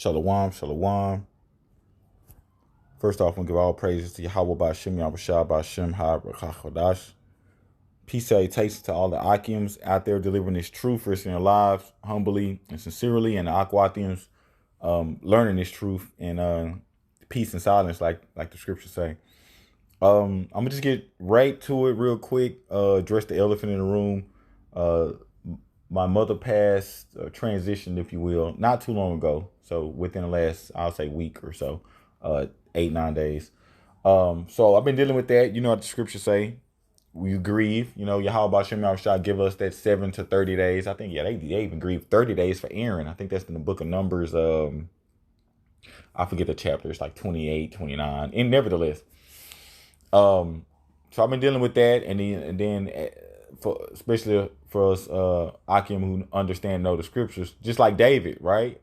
Shalom, shalom. First off, I'm going to give all praises to Yahweh Ba'Shem, Yahushua Ba'Shem, HaRachachodash. Peace salutations to all the Akims out there delivering this truth, risking their lives humbly and sincerely, and the Akwathians learning this truth in peace and silence, like the scriptures say. I'm going to just get right to it real quick, address the elephant in the room. My mother passed, transitioned, if you will, not too long ago. So within the last, I'll say, week or so, 8-9 days. So I've been dealing with that. You know what the scriptures say. You grieve. You know, Yahweh Ba'Shem Yahushua give us that 7 to 30 days. I think, they even grieve 30 days for Aaron. I think that's in the book of Numbers. I forget the chapter. It's like 28, 29. And nevertheless, so I've been dealing with that. And then especially for us Akim who understand and know the scriptures, just like David, right?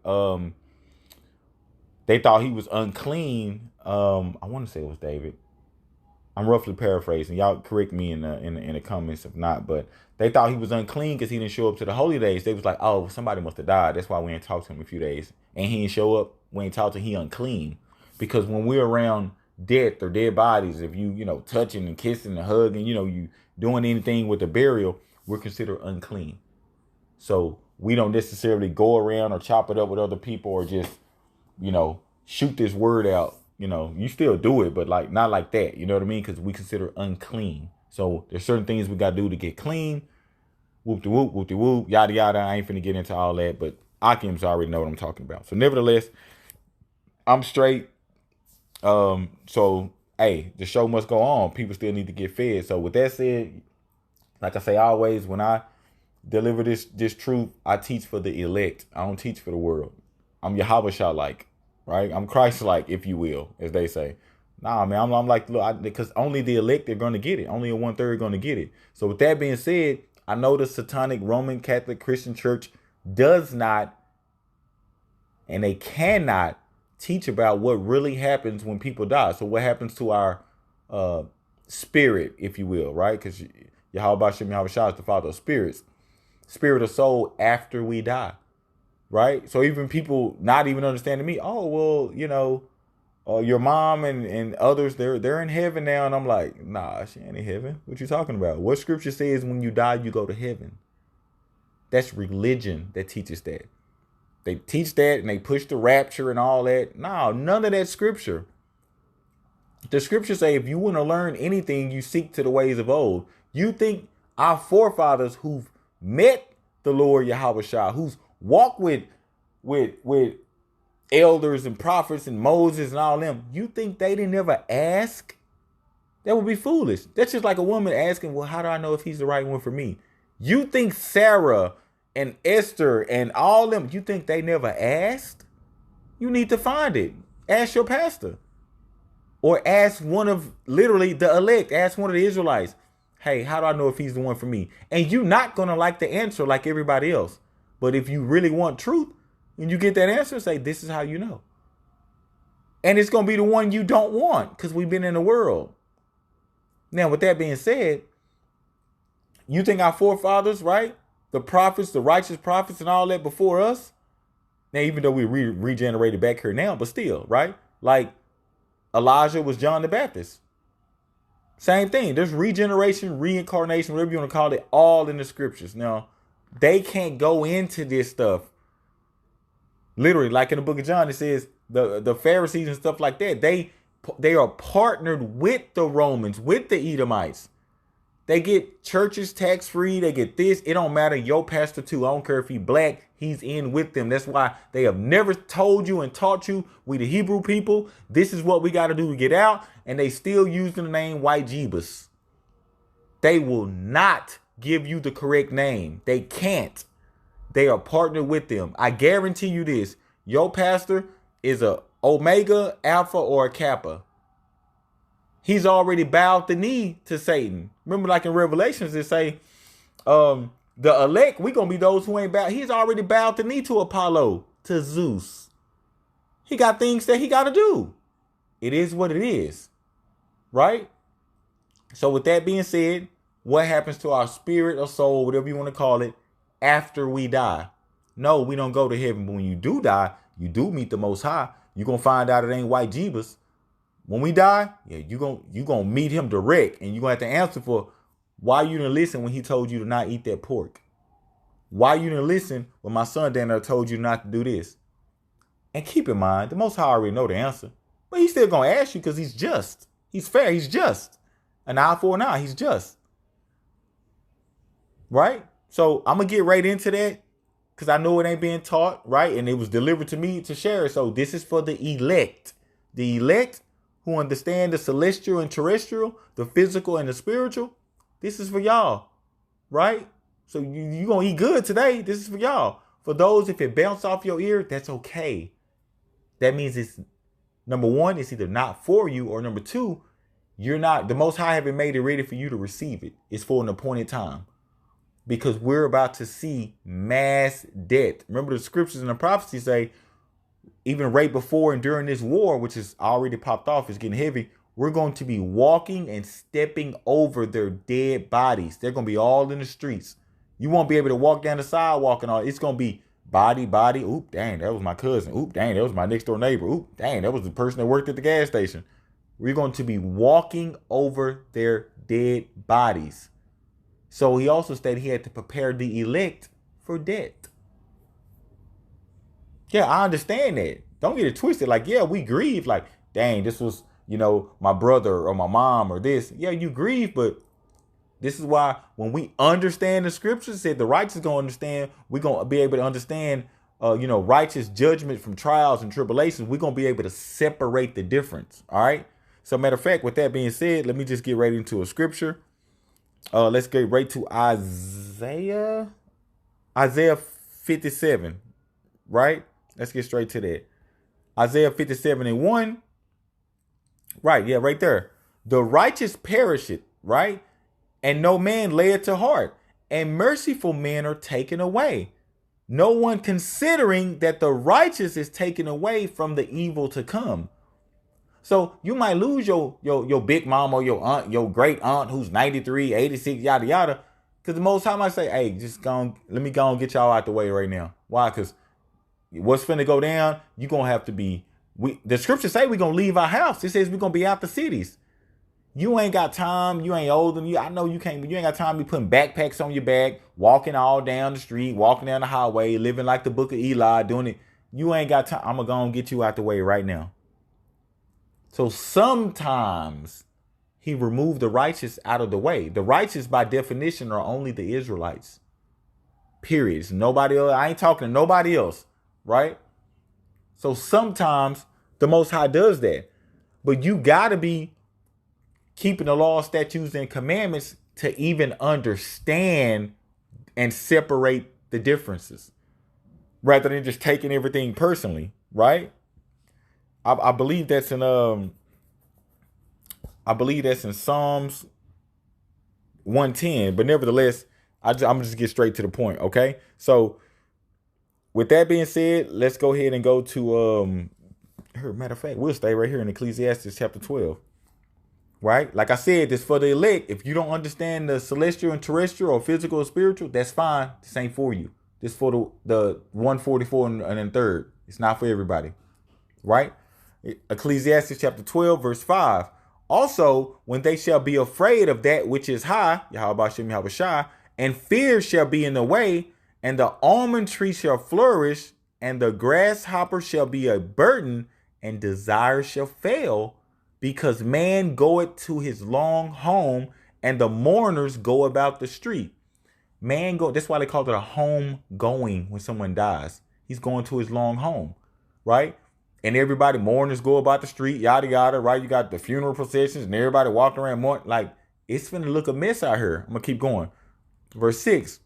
They thought he was unclean. I want to say it was David. I'm roughly paraphrasing. Y'all correct me in the comments if not. But they thought he was unclean because he didn't show up to the holy days. They was like, oh, somebody must have died. That's why we ain't talked to him a few days. And he didn't show up. We ain't talked to him. He unclean. Because when we're around death or dead bodies, if you touching and kissing and hugging, you doing anything with the burial, we're considered unclean. So we don't necessarily go around or chop it up with other people or just, shoot this word out. You still do it, but like not like that. You know what I mean? Because we consider unclean. So there's certain things we got to do to get clean. Whoop-de-whoop, whoop-de-whoop, yada, yada. I ain't finna get into all that, but Akims already know what I'm talking about. So nevertheless, I'm straight. So, hey, the show must go on. People still need to get fed. So with that said, like I say always, when I deliver this truth, I teach for the elect. I don't teach for the world. I'm Yahweh-like, right? I'm Christ-like, if you will, as they say. Nah, man, I'm like, look, because only the elect are going to get it. Only a 1/3 are going to get it. So with that being said, I know the satanic Roman Catholic Christian Church does not, and they cannot teach about what really happens when people die. So what happens to our spirit, if you will, right? Because Yahweh Ba'Shem Yahushua is the father of spirits. Spirit or soul after we die, right? So even people not even understanding me, oh, well, your mom and others, they're in heaven now. And I'm like, nah, she ain't in heaven. What you talking about? What scripture says when you die, you go to heaven? That's religion that teaches that. They teach that and they push the rapture and all that. No, none of that scripture. The scriptures say if you want to learn anything, you seek to the ways of old. You think our forefathers who've met the Lord Yahweh Shah, who's walked with elders and prophets and Moses and all them, you think they didn't ever ask? That would be foolish. That's just like a woman asking, well, how do I know if he's the right one for me? You think Sarah and Esther and all them, you think they never asked? You need to find it. Ask your pastor. Or ask one of, literally, the elect. Ask one of the Israelites. Hey, how do I know if he's the one for me? And you're not going to like the answer like everybody else. But if you really want truth, when you get that answer, say, this is how you know. And it's going to be the one you don't want because we've been in the world. Now, with that being said, you think our forefathers, right? The prophets, the righteous prophets and all that before us. Now, even though we regenerated back here now, but still, right? Like Elijah was John the Baptist. Same thing. There's regeneration, reincarnation, whatever you want to call it, all in the scriptures. Now, they can't go into this stuff. Literally, like in the book of John, it says the Pharisees and stuff like that, they are partnered with the Romans, with the Edomites. They get churches tax-free. They get this. It don't matter. Your pastor, too. I don't care if he's black. He's in with them. That's why they have never told you and taught you, we the Hebrew people, this is what we got to do to get out. And they still using the name White Jeebus. They will not give you the correct name. They can't. They are partnered with them. I guarantee you this. Your pastor is a Omega, Alpha, or a Kappa. He's already bowed the knee to Satan. Remember, like in Revelations, they say, the elect, we're going to be those who ain't bowed. He's already bowed the knee to Apollo, to Zeus. He got things that he got to do. It is what it is. Right? So with that being said, what happens to our spirit or soul, whatever you want to call it, after we die? No, we don't go to heaven. But when you do die, you do meet the Most High, you're going to find out it ain't white Jeebus. When we die, yeah, you gonna meet him direct, and you're going to have to answer for why you didn't listen when he told you to not eat that pork. Why you didn't listen when my son down there told you not to do this. And keep in mind, the Most High already know the answer. But he's still going to ask you because he's just. He's fair. He's just. An eye for an eye. He's just. Right? So I'm going to get right into that because I know it ain't being taught, right? And it was delivered to me to share it. So this is for the elect. The elect who understand the celestial and terrestrial, the physical and the spiritual. This is for y'all, right? So you going to eat good today. This is for y'all. For those, if it bounce off your ear, that's okay. That means it's, number one, it's either not for you, or number two, you're not, the Most High haven't made it ready for you to receive it. It's for an appointed time. Because we're about to see mass death. Remember the scriptures and the prophecies say, even right before and during this war, which is already popped off, it's getting heavy, we're going to be walking and stepping over their dead bodies. They're going to be all in the streets. You won't be able to walk down the sidewalk and all. It's going to be body. Oop, dang, that was my cousin. Oop, dang, that was my next door neighbor. Oop, dang, that was the person that worked at the gas station. We're going to be walking over their dead bodies. So he also stated he had to prepare the elect for death. Yeah, I understand that. Don't get it twisted. Like, yeah, we grieve. Like, dang, this was, my brother or my mom or this. Yeah, you grieve, but this is why when we understand the scriptures, said the righteous going to understand, we're going to be able to understand, righteous judgment from trials and tribulations. We're going to be able to separate the difference. All right. So matter of fact, with that being said, let me just get right into a scripture. Let's get right to Isaiah 57, right? Let's get straight to that. Isaiah 57:1. Right. Yeah, right there. The righteous perisheth, right? And no man lay it to heart, and merciful men are taken away. No one considering that the righteous is taken away from the evil to come. So you might lose your big mom or your aunt, your great aunt who's 93, 86, yada, yada. Because the Most High might say, hey, just let me go and get y'all out the way right now. Why? Because what's finna go down, you're going to have to be, the scriptures say we're going to leave our house. It says we're going to be out the cities. You ain't got time. You ain't old than you. I know you can't, but you ain't got time to be putting backpacks on your back, walking all down the street, walking down the highway, living like the book of Eli, doing it. You ain't got time. I'm going to go and get you out the way right now. So sometimes he removed the righteous out of the way. The righteous, by definition, are only the Israelites. Period. It's nobody else. I ain't talking to nobody else. Right? So sometimes the Most High does that. But you got to be keeping the law, statutes, and commandments to even understand and separate the differences, rather than just taking everything personally, right? I believe that's in Psalms 110, but nevertheless, I'm just get straight to the point, okay? So with that being said, let's go ahead and go to matter of fact, we'll stay right here in Ecclesiastes chapter 12. Right? Like I said, this for the elect. If you don't understand the celestial and terrestrial or physical or spiritual, that's fine. This ain't for you. This for the 144 and then third. It's not for everybody. Right? Ecclesiastes chapter 12, verse 5. Also, when they shall be afraid of that which is high, Yahweh Shem Yahweh Shai, and fear shall be in the way, and the almond tree shall flourish, and the grasshopper shall be a burden, and desire shall fail, because man goeth to his long home, and the mourners go about the street. That's why they call it a home going when someone dies. He's going to his long home, right? And everybody, mourners go about the street, yada, yada, right? You got the funeral processions and everybody walking around mourning. Like, it's finna look a mess out here. I'm going to keep going. Verse 6.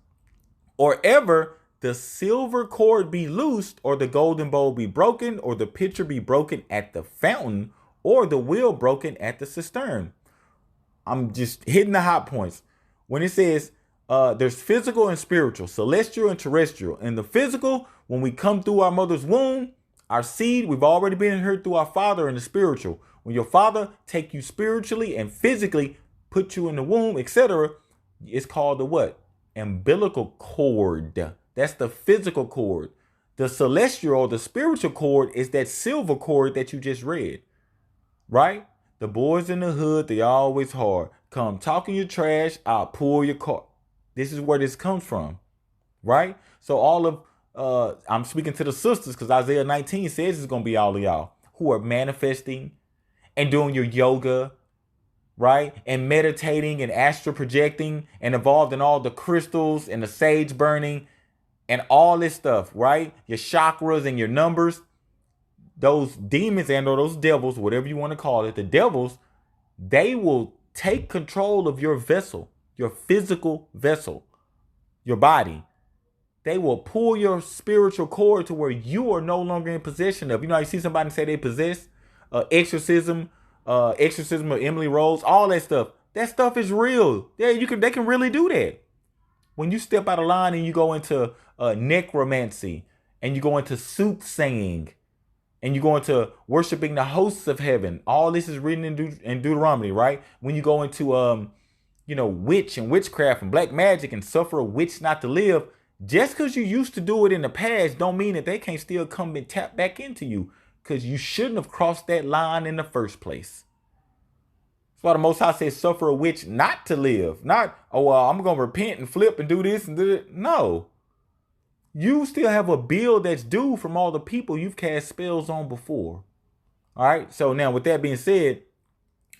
Or ever the silver cord be loosed, or the golden bowl be broken, or the pitcher be broken at the fountain, or the wheel broken at the cistern. I'm just hitting the hot points. When it says there's physical and spiritual, celestial and terrestrial. In the physical, when we come through our mother's womb, our seed, we've already been inherited through our father in the spiritual. When your father take you spiritually and physically, put you in the womb, etc., it's called the what? Umbilical cord. That's the physical cord. The celestial or the spiritual cord is that silver cord that you just read, right? The boys in the hood, they always hard. Come talking your trash, I'll pull your car. This is where this comes from, right? So all of I'm speaking to the sisters because Isaiah 19 says it's gonna be all of y'all who are manifesting and doing your yoga, right? And meditating and astral projecting and involved in all the crystals and the sage burning and all this stuff, right? Your chakras and your numbers. Those demons and or those devils, whatever you want to call it, the devils, they will take control of your vessel, your physical vessel, your body. They will pull your spiritual cord to where you are no longer in possession of. You know, you see somebody say they possess exorcism of Emily Rose, all that stuff. That stuff is real. Yeah, they can really do that. When you step out of line and you go into necromancy and you go into soothsaying and you go into worshiping the hosts of heaven, all this is written in Deuteronomy, right? When you go into witch and witchcraft and black magic and suffer a witch not to live, just because you used to do it in the past don't mean that they can't still come and tap back into you, because you shouldn't have crossed that line in the first place. That's why the Most High says suffer a witch not to live. Not, I'm going to repent and flip and do this and do that. No. You still have a bill that's due from all the people you've cast spells on before. All right. So now with that being said,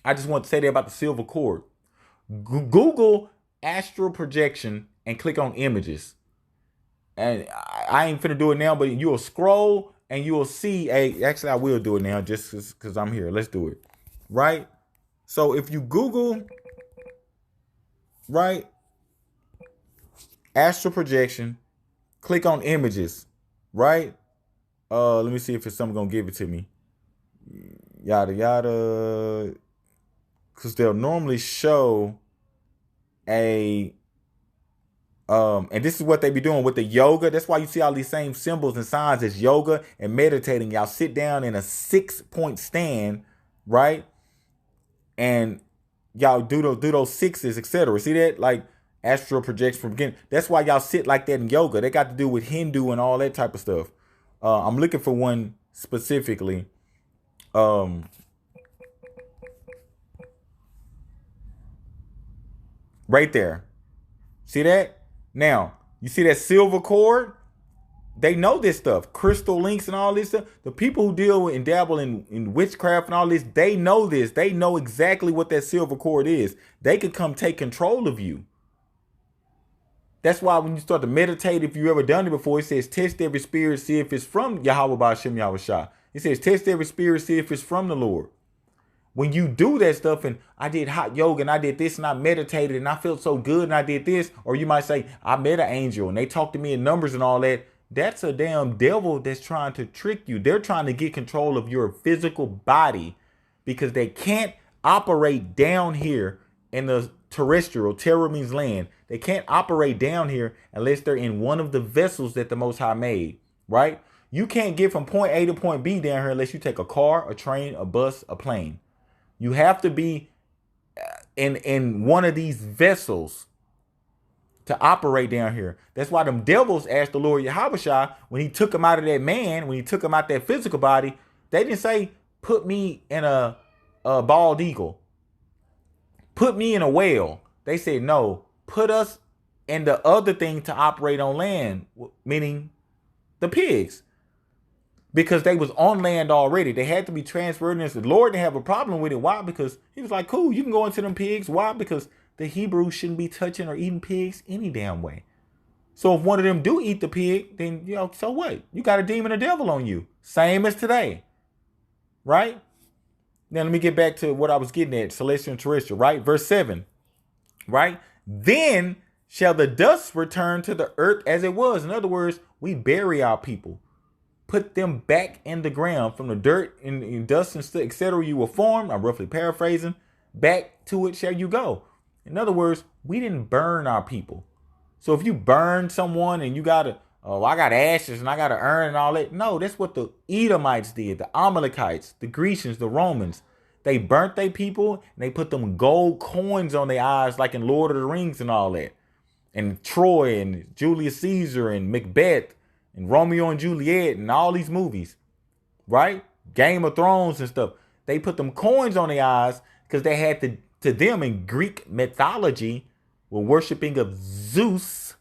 I just want to say that about the silver cord. Google astral projection and click on images. And I ain't finna do it now, but you'll scroll and you'll see actually I will do it now just because I'm here. Let's do it. Right? So if you Google, right, astral projection, click on images, right? Let me see if it's something gonna give it to me. Yada yada. Because they'll normally show and this is what they be doing with the yoga. That's why you see all these same symbols and signs as yoga and meditating. Y'all sit down in a 6-point stand, right? And y'all do those sixes, etc. See that? Like astral projection from beginning. That's why y'all sit like that in yoga. They got to do with Hindu and all that type of stuff. I'm looking for one specifically. Right there. See that? Now, you see that silver cord? They know this stuff. Crystal links and all this stuff. The people who deal with and dabble in witchcraft and all this, they know this. They know exactly what that silver cord is. They could come take control of you. That's why when you start to meditate, if you've ever done it before, it says test every spirit, see if it's from Yahweh Ba'Shem Yahweh Shah. It says test every spirit, see if it's from the Lord. When you do that stuff and I did hot yoga and I did this and I meditated and I felt so good and I did this, or you might say, I met an angel and they talked to me in numbers and all that. That's a damn devil that's trying to trick you. They're trying to get control of your physical body because they can't operate down here in the terrestrial. Terra means land. They can't operate down here unless they're in one of the vessels that the Most High made, right? You can't get from point A to point B down here unless you take a car, a train, a bus, a plane. You have to be in one of these vessels to operate down here. That's why them devils asked the Lord Yahushua when he took him out of that man, when he took him out that physical body, they didn't say, put me in a bald eagle. Put me in a whale. They said, no, put us in the other thing to operate on land, meaning the pigs. Because they was on land already. They had to be transferred. And the Lord didn't have a problem with it. Why? Because he was like, cool, you can go into them pigs. Why? Because the Hebrews shouldn't be touching or eating pigs any damn way. So if one of them do eat the pig, then, so what? You got a demon or devil on you. Same as today. Right? Now, let me get back to what I was getting at. Celestial and terrestrial, right? Verse 7. Right? Then shall the dust return to the earth as it was. In other words, we bury our people. Put them back in the ground from the dirt and dust and stuff, etc. You were formed. I'm roughly paraphrasing. Back to it shall you go. In other words, we didn't burn our people. So if you burn someone and you got to, I got ashes and I got to urn and all that. No, that's what the Edomites did. The Amalekites, the Grecians, the Romans. They burnt their people and they put them gold coins on their eyes like in Lord of the Rings and all that. And Troy and Julius Caesar and Macbeth. and Romeo and Juliet and all these movies, right? Game of Thrones and stuff. They put them coins on their eyes because they had to them in Greek mythology were worshiping of Zeus.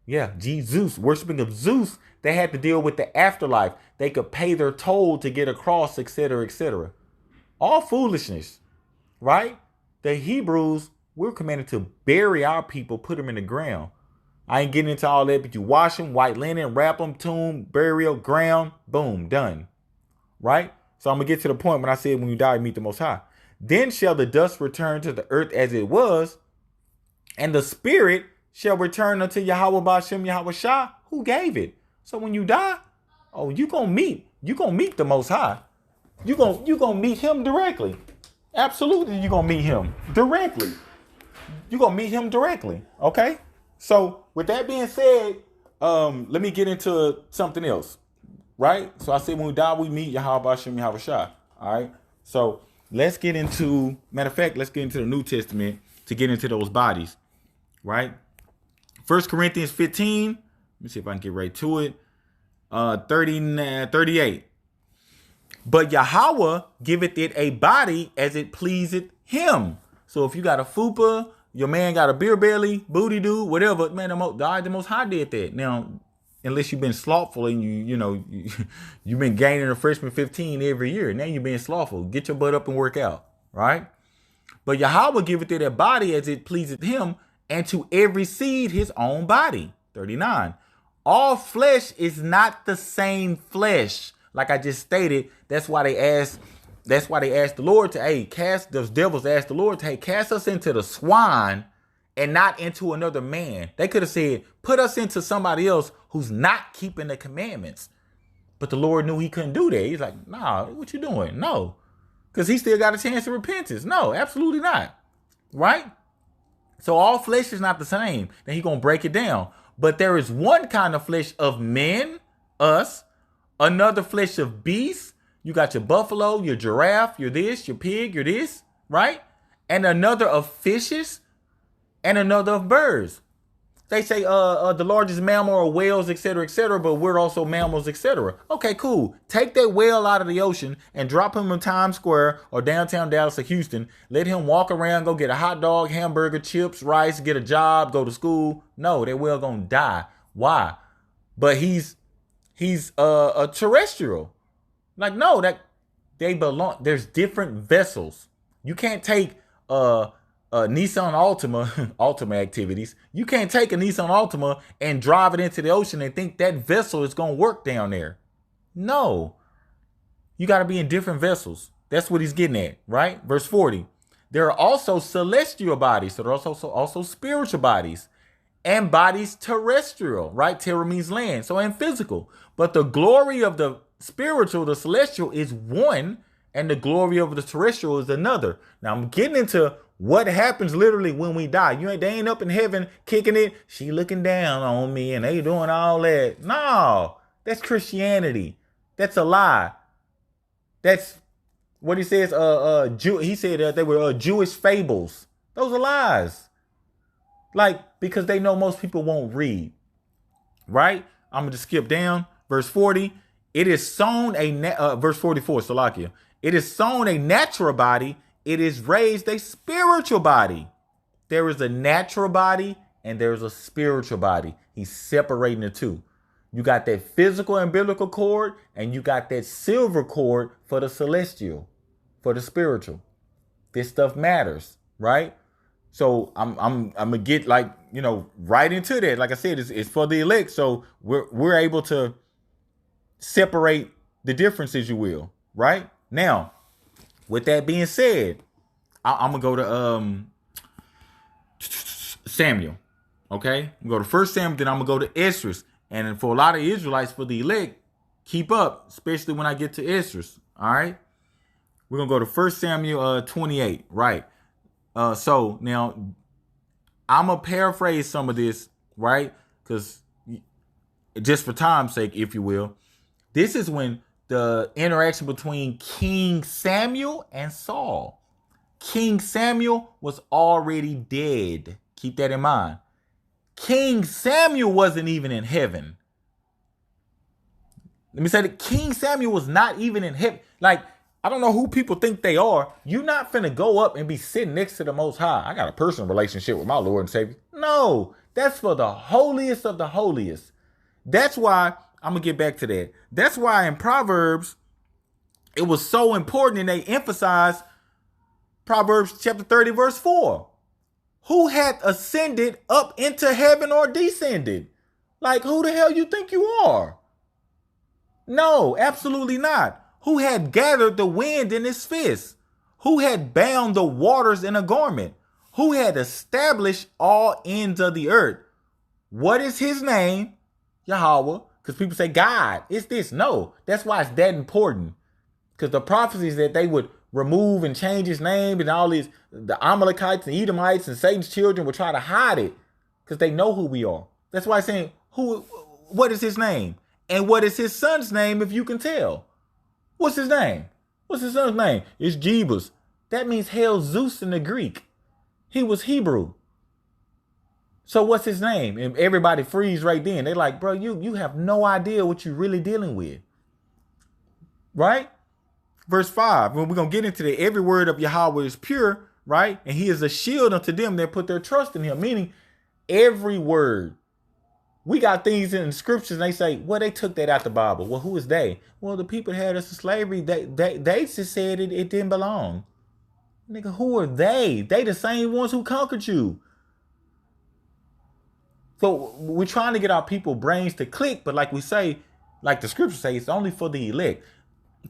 Yeah, Jesus, worshiping of Zeus. They had to deal with the afterlife. They could pay their toll to get across, etc., etc. All foolishness, right? The Hebrews, we're commanded to bury our people, put them in the ground. I ain't getting into all that, but you wash them, white linen, wrap them, tomb, burial, ground, boom, done. Right? So I'm going to get to the point when I said when you die, meet the Most High. Then shall the dust return to the earth as it was, and the spirit shall return unto Yahweh Ba'Shem Yahweh Shah, who gave it. So when you die, oh, you gonna meet the Most High. You gonna meet him directly. Absolutely, you gonna meet him directly. You gonna meet him directly. Okay? So with that being said, let me get into something else. Right? So I said when we die, we meet Yahweh Ba'Shem Yahweh Shah. All right. So let's get into, matter of fact, let's get into the New Testament to get into those bodies. Right? 1 Corinthians 15. Let me see if I can get right to it. 38. But Yahweh giveth it a body as it pleaseth him. So if you got a fupa, your man got a beer belly, booty do, whatever, man, the Most High did that. Now, unless you've been slothful and you've been gaining a freshman 15 every year. Now you're being slothful. Get your butt up and work out. Right? But Yahweh giveth it a body as it pleaseth him, and to every seed his own body. 39. All flesh is not the same flesh. Like I just stated, that's why they asked the Lord to, hey, cast those devils, asked the Lord to, hey, cast us into the swine and not into another man. They could have said, put us into somebody else who's not keeping the commandments. But the Lord knew he couldn't do that. He's like, nah, what you doing? No. Because he still got a chance of repentance. No, absolutely not. Right? So all flesh is not the same. Then he's going to break it down. But there is one kind of flesh of men, us, another flesh of beasts. You got your buffalo, your giraffe, your this, your pig, your this, right? And another of fishes, and another of birds. They say the largest mammal are whales, etc., but we're also mammals, etc. Okay, cool. Take that whale out of the ocean and drop him in Times Square or downtown Dallas or Houston. Let him walk around, go get a hot dog, hamburger, chips, rice, get a job, go to school. No, that whale gonna die. Why? But he's a terrestrial. Like, no, that they belong. There's different vessels. You can't take Nissan Altima activities. You can't take a Nissan Altima and drive it into the ocean and think that vessel is going to work down there. No. You got to be in different vessels. That's what he's getting at, right? Verse 40. There are also celestial bodies. So there are also spiritual bodies and bodies terrestrial, right? Terra means land. So and physical. But the glory of the spiritual, the celestial, is one, and the glory of the terrestrial is another. Now I'm getting into what happens literally when we die. They ain't up in heaven kicking it. She looking down on me and they doing all that. No, that's Christianity. That's a lie. That's what he says. He said they were Jewish fables. Those are lies. Like, because they know most people won't read. Right? I'm going to skip down. Verse 40. It is sown verse 44, Salakia. It is sown a natural body. It is raised a spiritual body. There is a natural body and there's a spiritual body. He's separating the two. You got that physical umbilical cord and you got that silver cord for the celestial, for the spiritual. This stuff matters, right? So I'm gonna get right into that. Like I said, it's for the elect. So we're able to separate the difference, as you will, right? Now, with that being said, I'm gonna go to Samuel. Okay, I'm gonna go to 1 Samuel, then I'm gonna go to Ezra. And for a lot of Israelites, for the elect, keep up, especially when I get to Ezra. All right, we're gonna go to 1 Samuel 28. Right. So now I'm gonna paraphrase some of this, right? Because just for time's sake, if you will, this is when the interaction between King Samuel and Saul. King Samuel was already dead. Keep that in mind. King Samuel wasn't even in heaven. Let me say that King Samuel was not even in heaven. Like, I don't know who people think they are. You're not finna go up and be sitting next to the Most High. I got a personal relationship with my Lord and Savior. No, that's for the holiest of the holiest. That's why, I'm going to get back to that. That's why in Proverbs, it was so important and they emphasized Proverbs chapter 30, verse 4. Who hath ascended up into heaven or descended? Like, who the hell you think you are? No, absolutely not. Who had gathered the wind in his fist? Who had bound the waters in a garment? Who had established all ends of the earth? What is his name? Yahweh. Because people say God. It's this. No, that's why it's that important. Because the prophecies that they would remove and change his name and all these, the Amalekites and Edomites and Satan's children would try to hide it because they know who we are. That's why I'm saying, what is his name? And what is his son's name if you can tell? What's his name? What's his son's name? It's Jebus. That means hell Zeus in the Greek. He was Hebrew. So what's his name? And everybody freeze right then. They're like, bro, you have no idea what you're really dealing with. Right? Verse 5, when we're going to get into that, every word of Yahweh is pure, right? And he is a shield unto them that put their trust in him. Meaning, every word. We got things in the scriptures and they say, well, they took that out the Bible. Well, who is they? Well, the people had us in slavery. They just said it didn't belong. Nigga, who are they? They the same ones who conquered you. So we're trying to get our people brains to click, but like we say, like the scriptures say, it's only for the elect.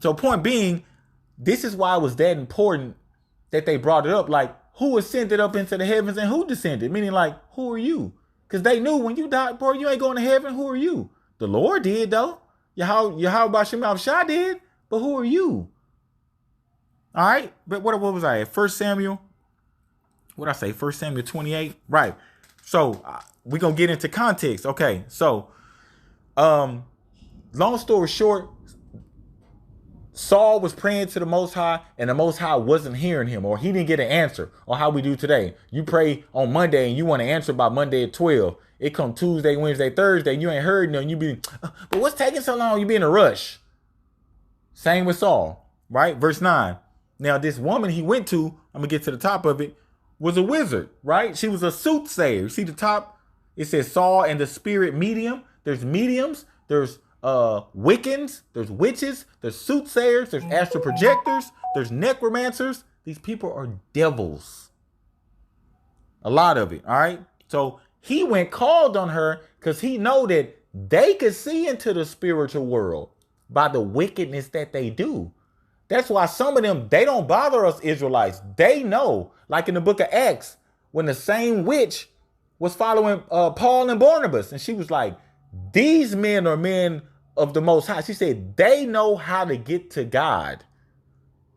So point being, this is why it was that important that they brought it up. Like, who ascended up into the heavens and who descended? Meaning, like, who are you? Because they knew when you died, bro, you ain't going to heaven. Who are you? The Lord did, though. Yahweh Bashim Shah did. But who are you? All right. But what was I at? 1 Samuel. What did I say? 1 Samuel 28. Right. So we're going to get into context. Okay. So long story short, Saul was praying to the Most High and the Most High wasn't hearing him, or he didn't get an answer, or how we do today. You pray on Monday and you want to answer by Monday at 12. It come Tuesday, Wednesday, Thursday, and you ain't heard nothing. You be, but what's taking so long? You be in a rush. Same with Saul, right? Verse 9. Now this woman he went to, I'm going to get to the top of it, was a wizard, right? She was a soothsayer. See the top? It says Saul and the spirit medium. There's mediums. There's Wiccans, there's witches, there's soothsayers, there's astral projectors, there's necromancers. These people are devils. A lot of it, all right? So he called on her because he know that they could see into the spiritual world by the wickedness that they do. That's why some of them, they don't bother us Israelites. They know, like in the book of Acts, when the same witch was following Paul and Barnabas, and she was like, these men are men of the Most High. She said they know how to get to God.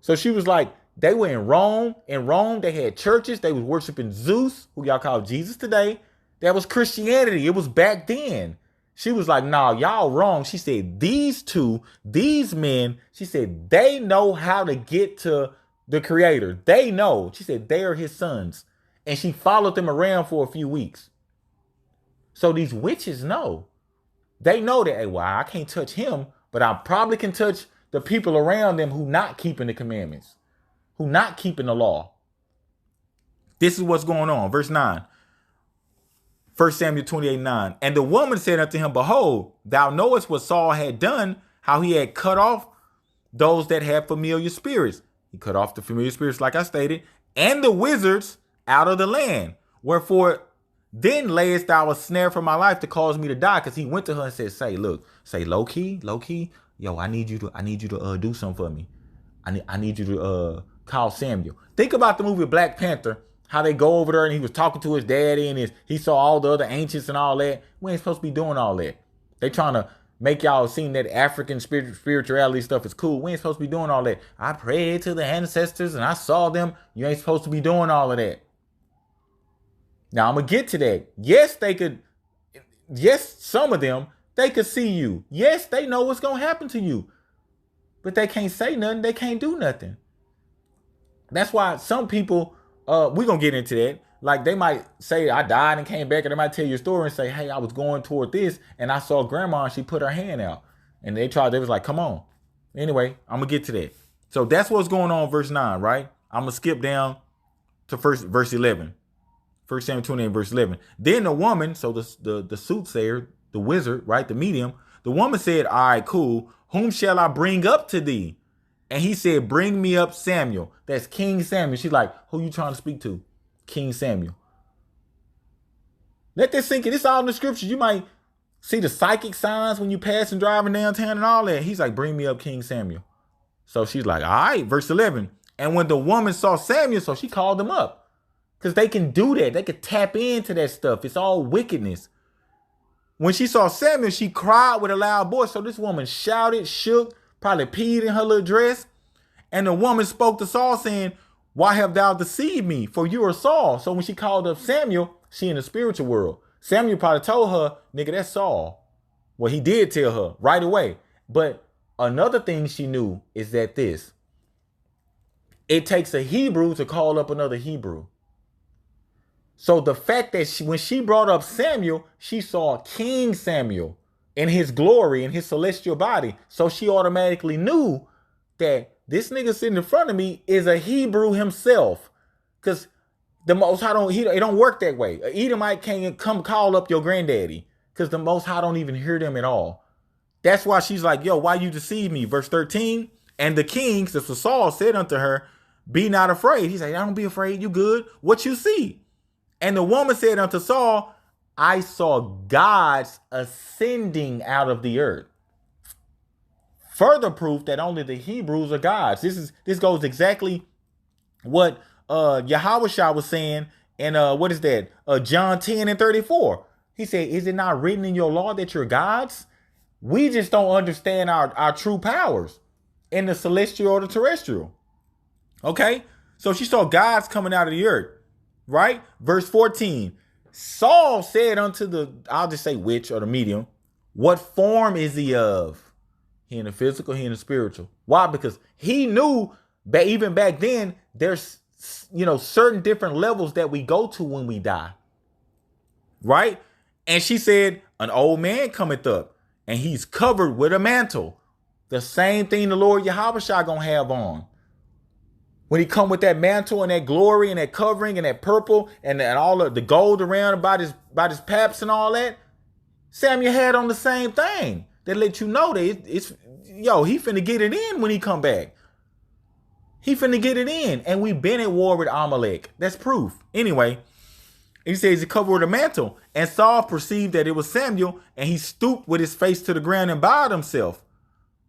So she was like, they were in Rome. In Rome, they had churches. They was worshiping Zeus, who y'all call Jesus today. That was Christianity. It was back then. She was like, nah, y'all wrong. She said these men, she said they know how to get to the Creator. They know. She said they are his sons. And she followed them around for a few weeks. So these witches know. They know that, hey, well, I can't touch him, but I probably can touch the people around them who not keeping the commandments, who not keeping the law. This is what's going on. Verse 9. 1 Samuel 28:9. And the woman said unto him, behold, thou knowest what Saul had done, how he had cut off those that had familiar spirits. He cut off the familiar spirits, like I stated, and the wizards out of the land. Wherefore, then layest thou a snare for my life to cause me to die. Because he went to her and said, say low key, yo, I need you to do something for me. I need you to call Samuel. Think about the movie Black Panther, how they go over there and he was talking to his daddy and he saw all the other ancients and all that. We ain't supposed to be doing all that. They trying to make y'all seem that African spirituality stuff is cool. We ain't supposed to be doing all that. I prayed to the ancestors and I saw them. You ain't supposed to be doing all of that. Now, I'm going to get to that. Yes, some of them, they could see you. Yes, they know what's going to happen to you. But they can't say nothing. They can't do nothing. That's why some people, we're going to get into that. Like they might say, I died and came back. And they might tell you a story and say, hey, I was going toward this. And I saw grandma and she put her hand out. And they was like, come on. Anyway, I'm going to get to that. So that's what's going on, verse 9, right? I'm going to skip down to verse 11. 1 Samuel 28, verse 11. Then the woman, so the soothsayer, the wizard, right, the medium, the woman said, all right, cool. Whom shall I bring up to thee? And he said, bring me up Samuel. That's King Samuel. She's like, who you trying to speak to? King Samuel. Let this sink in. It's all in the scriptures. You might see the psychic signs when you pass and driving downtown and all that. He's like, bring me up King Samuel. So she's like, all right, verse 11. And when the woman saw Samuel, so she called him up. Because they can do that. They could tap into that stuff. It's all wickedness. When she saw Samuel, she cried with a loud voice. So this woman shouted, shook, probably peed in her little dress. And the woman spoke to Saul saying, why have thou deceived me? For you are Saul. So when she called up Samuel, she in the spiritual world. Samuel probably told her, nigga, that's Saul. Well, he did tell her right away. But another thing she knew is that it takes a Hebrew to call up another Hebrew. So the fact that when she brought up Samuel, she saw King Samuel in his glory, in his celestial body. So she automatically knew that this nigga sitting in front of me is a Hebrew himself. Because the Most High it don't work that way. A Edomite can't come call up your granddaddy because the Most High don't even hear them at all. That's why she's like, yo, why you deceive me? Verse 13, and the king, so Saul said unto her, be not afraid. He's like, I don't be afraid. You good? What you see? And the woman said unto Saul, I saw gods ascending out of the earth. Further proof that only the Hebrews are gods. This goes exactly what Yahushua was saying in what is that? John 10 and 34. He said, is it not written in your law that you're gods? We just don't understand our true powers in the celestial or the terrestrial. Okay? So she saw gods coming out of the earth. Right? Verse 14. Saul said unto I'll just say witch or the medium, what form is he of? He in the physical, he in the spiritual. Why? Because he knew that even back then, there's, certain different levels that we go to when we die. Right? And she said, an old man cometh up and he's covered with a mantle. The same thing the Lord Yahushua gonna have on. When he come with that mantle and that glory and that covering and that purple and all of the gold around about his paps and all that, Samuel had on the same thing. That let you know that he finna get it in when he come back. He finna get it in. And we've been at war with Amalek. That's proof. Anyway, he says he covered with a mantle. And Saul perceived that it was Samuel and he stooped with his face to the ground and bowed himself.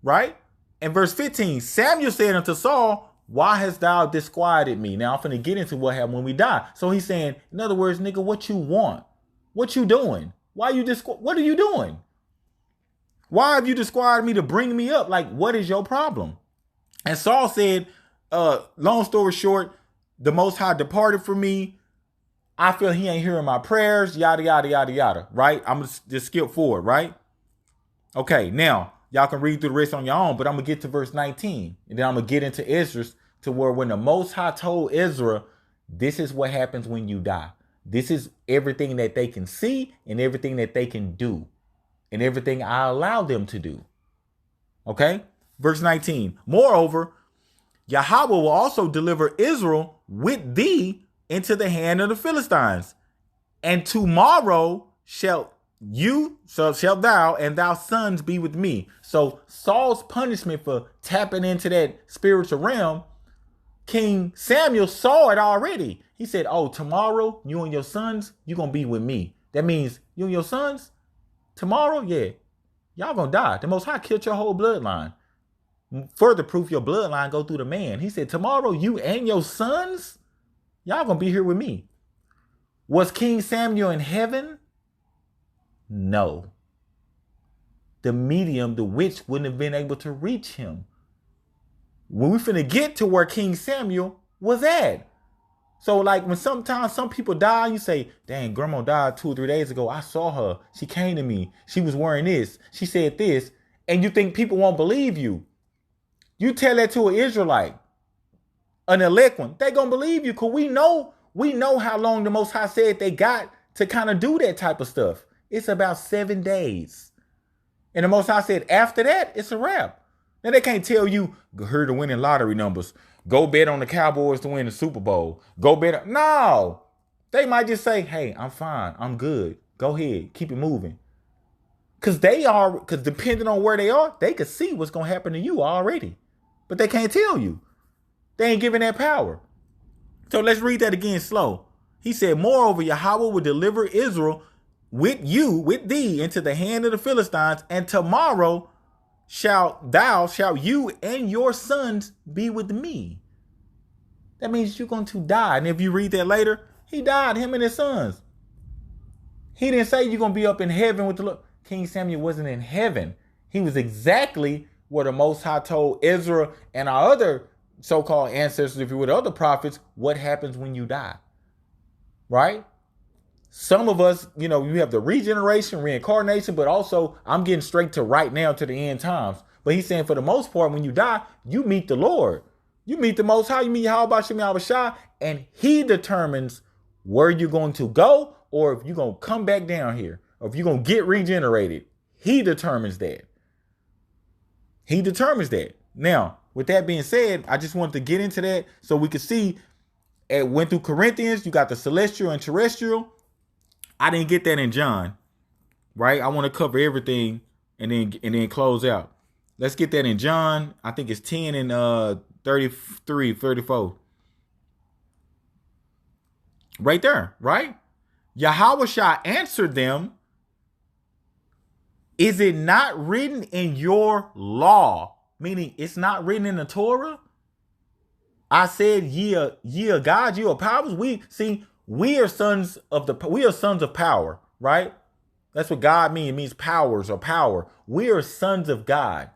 Right? And verse 15, Samuel said unto Saul, why hast thou disquieted me? Now I'm finna get into what happened when we die. So he's saying, in other words, nigga, what you want? What you doing? What are you doing? Why have you disquieted me to bring me up? Like, what is your problem? And Saul said, long story short, the Most High departed from me. I feel he ain't hearing my prayers, yada, yada, yada, yada. Right? I'm gonna just skip forward, right? Okay, now, y'all can read through the rest on your own, but I'm going to get to verse 19. And then I'm going to get into Ezra to where when the Most High told Ezra, this is what happens when you die. This is everything that they can see and everything that they can do. And everything I allow them to do. Okay? Verse 19. Moreover, Yahweh will also deliver Israel with thee into the hand of the Philistines. And tomorrow shalt thou and thy sons be with me. So Saul's punishment for tapping into that spiritual realm, King Samuel saw it already. He said, oh, tomorrow you and your sons, you're going to be with me. That means you and your sons, tomorrow, yeah, y'all going to die. The Most High killed your whole bloodline. Further proof your bloodline go through the man. He said, tomorrow you and your sons, y'all going to be here with me. Was King Samuel in heaven? No. The medium, the witch, wouldn't have been able to reach him. When we finna get to where King Samuel was at. So like when sometimes some people die, you say, dang, grandma died 2 or 3 days ago. I saw her. She came to me. She was wearing this. She said this. And you think people won't believe you. You tell that to an Israelite, an elect one, they gonna believe you because we know how long the Most High said they got to kind of do that type of stuff. It's about 7 days. And the Most High said, after that, it's a wrap. Now they can't tell you, heard the winning lottery numbers. Go bet on the Cowboys to win the Super Bowl. Go bet. No. They might just say, hey, I'm fine. I'm good. Go ahead. Keep it moving. Because depending on where they are, they could see what's going to happen to you already. But they can't tell you. They ain't giving that power. So let's read that again slow. He said, moreover, Yahweh will deliver Israel with thee, into the hand of the Philistines, and tomorrow shall you and your sons be with me. That means you're going to die. And if you read that later, he died, him and his sons. He didn't say you're going to be up in heaven with the Lord. King Samuel wasn't in heaven. He was exactly where the Most High told Ezra and our other so-called ancestors, if you would, other prophets, what happens when you die. Right? Some of us, you have the regeneration, reincarnation, but also I'm getting straight to right now, to the end times. But he's saying for the most part, when you die, you meet the Lord. You meet the Most High, you meet Yahweh Shem Yahweh Shai, and he determines where you're going to go, or if you're going to come back down here, or if you're going to get regenerated. He determines that. He determines that. Now, with that being said, I just wanted to get into that so we could see, it went through Corinthians, you got the celestial and terrestrial. I didn't get that in John, right? I want to cover everything and then close out. Let's get that in John. I think it's 10 and 33, 34. Right there, right? Yahweh Shai answered them, is it not written in your law? Meaning it's not written in the Torah. I said, ye are gods, ye are powers. We are sons of power, right? That's what God means. It means powers or power. We are sons of God.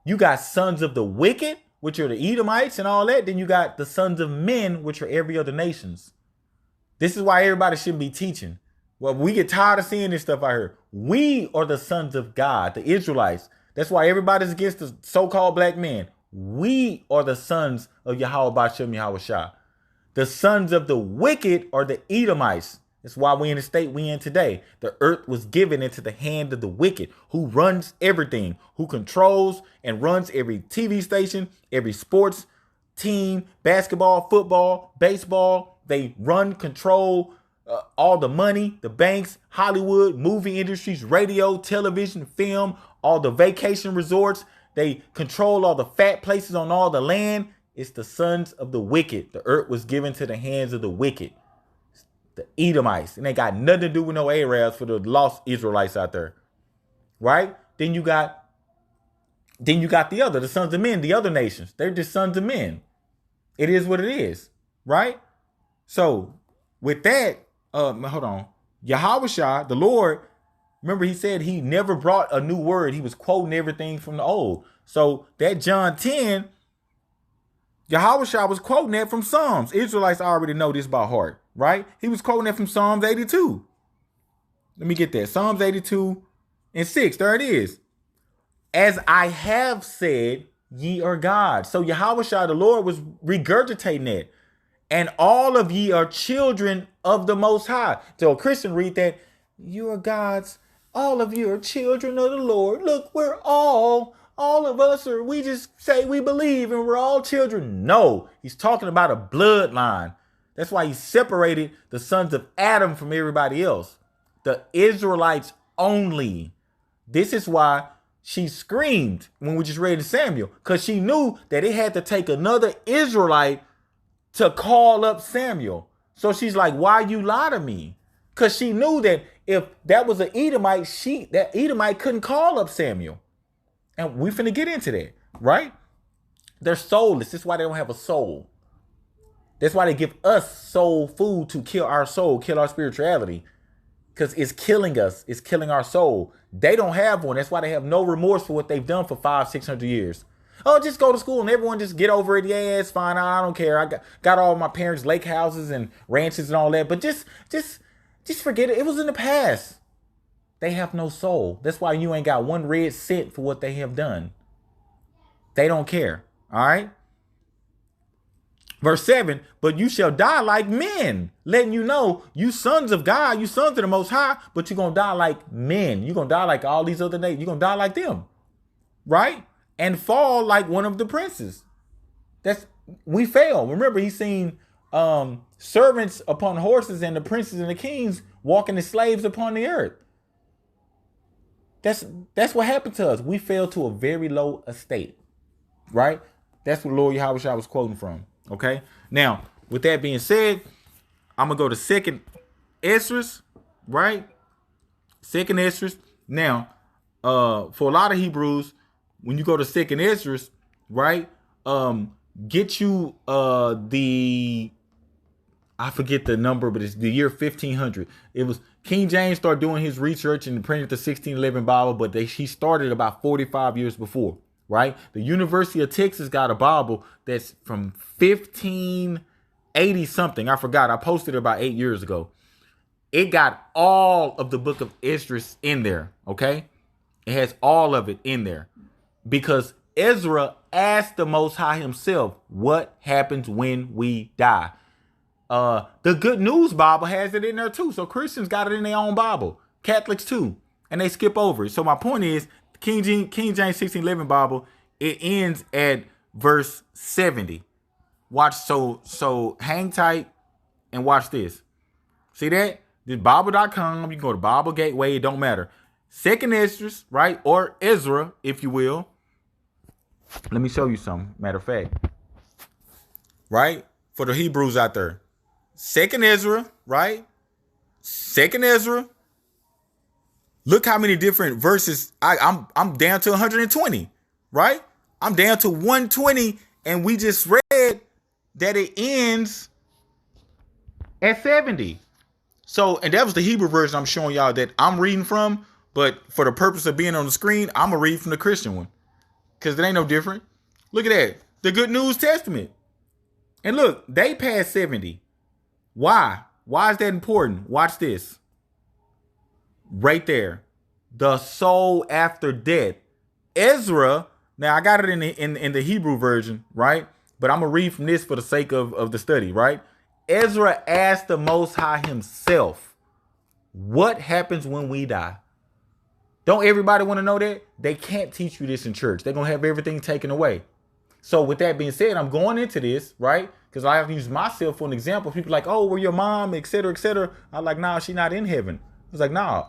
You got sons of the wicked, which are the Edomites and all that. Then you got the sons of men, which are every other nations. This is why everybody shouldn't be teaching. Well, we get tired of seeing this stuff out here. We are the sons of God, the Israelites. That's why everybody's against the so-called black men. We are the sons of Yahweh Ba'Shem Yahweh Shai. The sons of the wicked are the Edomites. That's why we in the state we in today. The earth was given into the hand of the wicked, who runs everything, who controls and runs every TV station, every sports team, basketball, football, baseball. They run, control all the money, the banks, Hollywood, movie industries, radio, television, film, all the vacation resorts. They control all the fat places on all the land. It's the sons of the wicked. The earth was given to the hands of the wicked, the Edomites. And they got nothing to do with no Arabs, for the lost Israelites out there. Right? Then you got the sons of men, the other nations. They're just sons of men. It is what it is. Right? So with that, hold on. Yahweh Shai, the Lord, remember he said he never brought a new word. He was quoting everything from the old. So that John 10, Yahweh Shai was quoting that from Psalms. Israelites already know this by heart, right? He was quoting that from Psalms 82. Let me get that. Psalms 82 and 6. There it is. As I have said, ye are gods. So Yahweh Shai, the Lord, was regurgitating that. And all of ye are children of the Most High. So a Christian read that, you are gods. All of you are children of the Lord. Look, we're all of us are, we just say we believe and we're all children. No, he's talking about a bloodline. That's why he separated the sons of Adam from everybody else. The Israelites only. This is why she screamed when we just read in Samuel, because she knew that it had to take another Israelite to call up Samuel. So she's like, why you lie to me? Because she knew that if that was an Edomite, that Edomite couldn't call up Samuel. And we finna get into that, right? They're soulless. This is why they don't have a soul. That's why they give us soul food to kill our soul, kill our spirituality. Because it's killing us. It's killing our soul. They don't have one. That's why they have no remorse for what they've done for 500-600 years. Oh, just go to school and everyone just get over it. Yeah, it's fine. I don't care. I got all my parents' lake houses and ranches and all that. But just forget it. It was in the past. They have no soul. That's why you ain't got one red cent for what they have done. They don't care. All right. Verse 7, but you shall die like men, letting you know, you sons of God, you sons of the Most High, but you're going to die like men. You're going to die like all these other nations. You're going to die like them, right? And fall like one of the princes. We fail. Remember, he's seen servants upon horses and the princes and the kings walking as slaves upon the earth. That's what happened to us. We fell to a very low estate, right? That's what Lord Yahweh was quoting from. Okay. Now, with that being said, I'm gonna go to second Ezra, right? Second Ezra. Now, for a lot of Hebrews, when you go to second Ezra, right? Get you I forget the number, but it's the year 1500. It was King James started doing his research and printed the 1611 Bible, but he started about 45 years before. Right? The University of Texas got a Bible that's from 1580 something. I forgot. I posted it about 8 years ago. It got all of the book of Ezra in there. Okay. It has all of it in there because Ezra asked the Most High himself, what happens when we die? The Good News Bible has it in there too. So Christians got it in their own Bible. Catholics too. And they skip over it. So my point is, King James 1611 Bible, it ends at verse 70. Watch, so hang tight and watch this. See that? This Bible.com, you can go to Bible Gateway, it don't matter. Second Ezra, right? Or Ezra, if you will. Let me show you something. Matter of fact. Right? For the Hebrews out there. Second Ezra, right? Second Ezra. Look how many different verses. I'm down to 120, right? I'm down to 120, and we just read that it ends at 70. So, and that was the Hebrew version I'm showing y'all that I'm reading from, but for the purpose of being on the screen, I'm gonna read from the Christian one because it ain't no different. Look at that, the Good News Testament, and look, they passed 70. Why? Why is that important? Watch this. Right there, the soul after death. Ezra. Now I got it in the Hebrew version, right? But I'm gonna read from this for the sake of the study, right? Ezra asked the Most High himself, "What happens when we die?" Don't everybody want to know that? They can't teach you this in church. They're gonna have everything taken away. So with that being said, I'm going into this, right? Because I have to use myself for an example. People like, "Oh, where your mom, et cetera, et cetera." I'm like, "Nah, she's not in heaven." I was like, "Nah,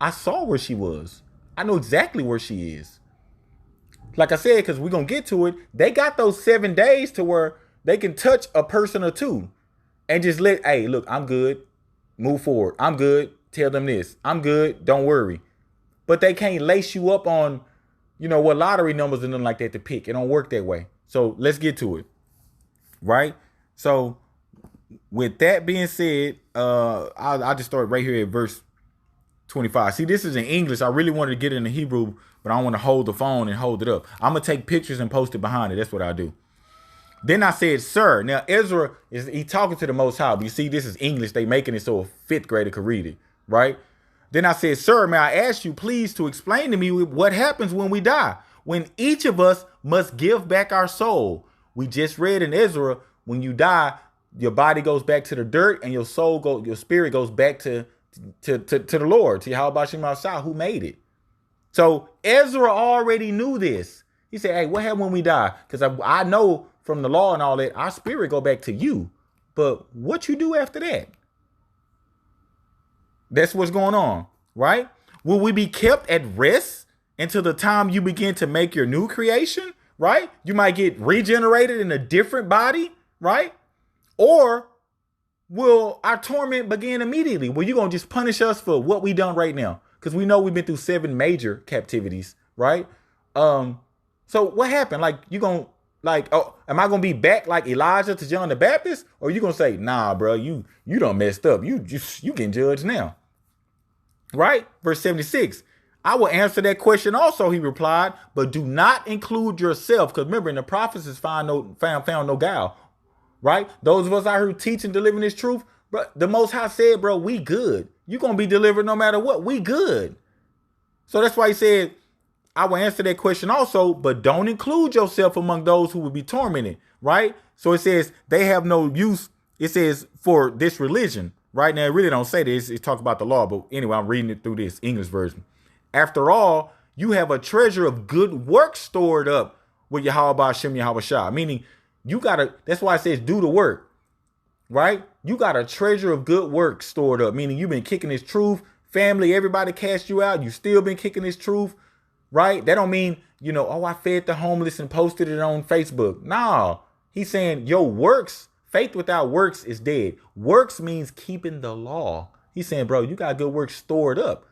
I saw where she was. I know exactly where she is." Like I said, because we're going to get to it, they got those 7 days to where they can touch a person or two and just hey, look, I'm good. Move forward. I'm good. Tell them this. I'm good. Don't worry. But they can't lace you up on, what lottery numbers and nothing like that to pick. It don't work that way. So let's get to it. Right? So with that being said, I'll just start right here at verse 25. See, this is in English. I really wanted to get it in the Hebrew, but I want to hold the phone and hold it up. I'm going to take pictures and post it behind it. That's what I do. Then I said, "Sir." Now, Ezra, he talking to the Most High. But you see, this is English. They making it so a fifth grader could read it, right? Then I said, "Sir, may I ask you, please, to explain to me what happens when we die, when each of us must give back our soul." We just read in Ezra, when you die, your body goes back to the dirt and your spirit goes back to the Lord, to Yahweh Shem Shah, who made it. So Ezra already knew this. He said, "Hey, what happens when we die?" Because I know from the law and all that, our spirit go back to you. But what you do after that? That's what's going on, right? Will we be kept at rest until the time you begin to make your new creation, right? You might get regenerated in a different body, right? Or will our torment begin immediately? Well, you're going to just punish us for what we done right now. Because we know we've been through 7 major captivities, right? So what happened? Like, you going to, am I going to be back like Elijah to John the Baptist? Or you going to say, "Nah, bro, you done messed up. You getting judged now." Right? Verse 76. "I will answer that question also," he replied, "but do not include yourself." Because remember, in the prophets is found no guile. Right? Those of us out here teaching, delivering this truth, bro, the Most High said, bro, we good. You're going to be delivered no matter what. We good. So that's why he said, I will answer that question also, but don't include yourself among those who will be tormented, right? So it says they have no use. It says for this religion, right? Now, it really don't say this. It talks about the law, but anyway, I'm reading it through this English version. After all, you have a treasure of good works stored up with Yahweh Hashem Yahweh Shah. Meaning, you gotta, that's why it says do the work, right? You got a treasure of good works stored up, meaning you've been kicking this truth. Family, everybody cast you out. You still been kicking this truth, right? That don't mean, oh, I fed the homeless and posted it on Facebook. No, he's saying your works, faith without works is dead. Works means keeping the law. He's saying, bro, you got good works stored up.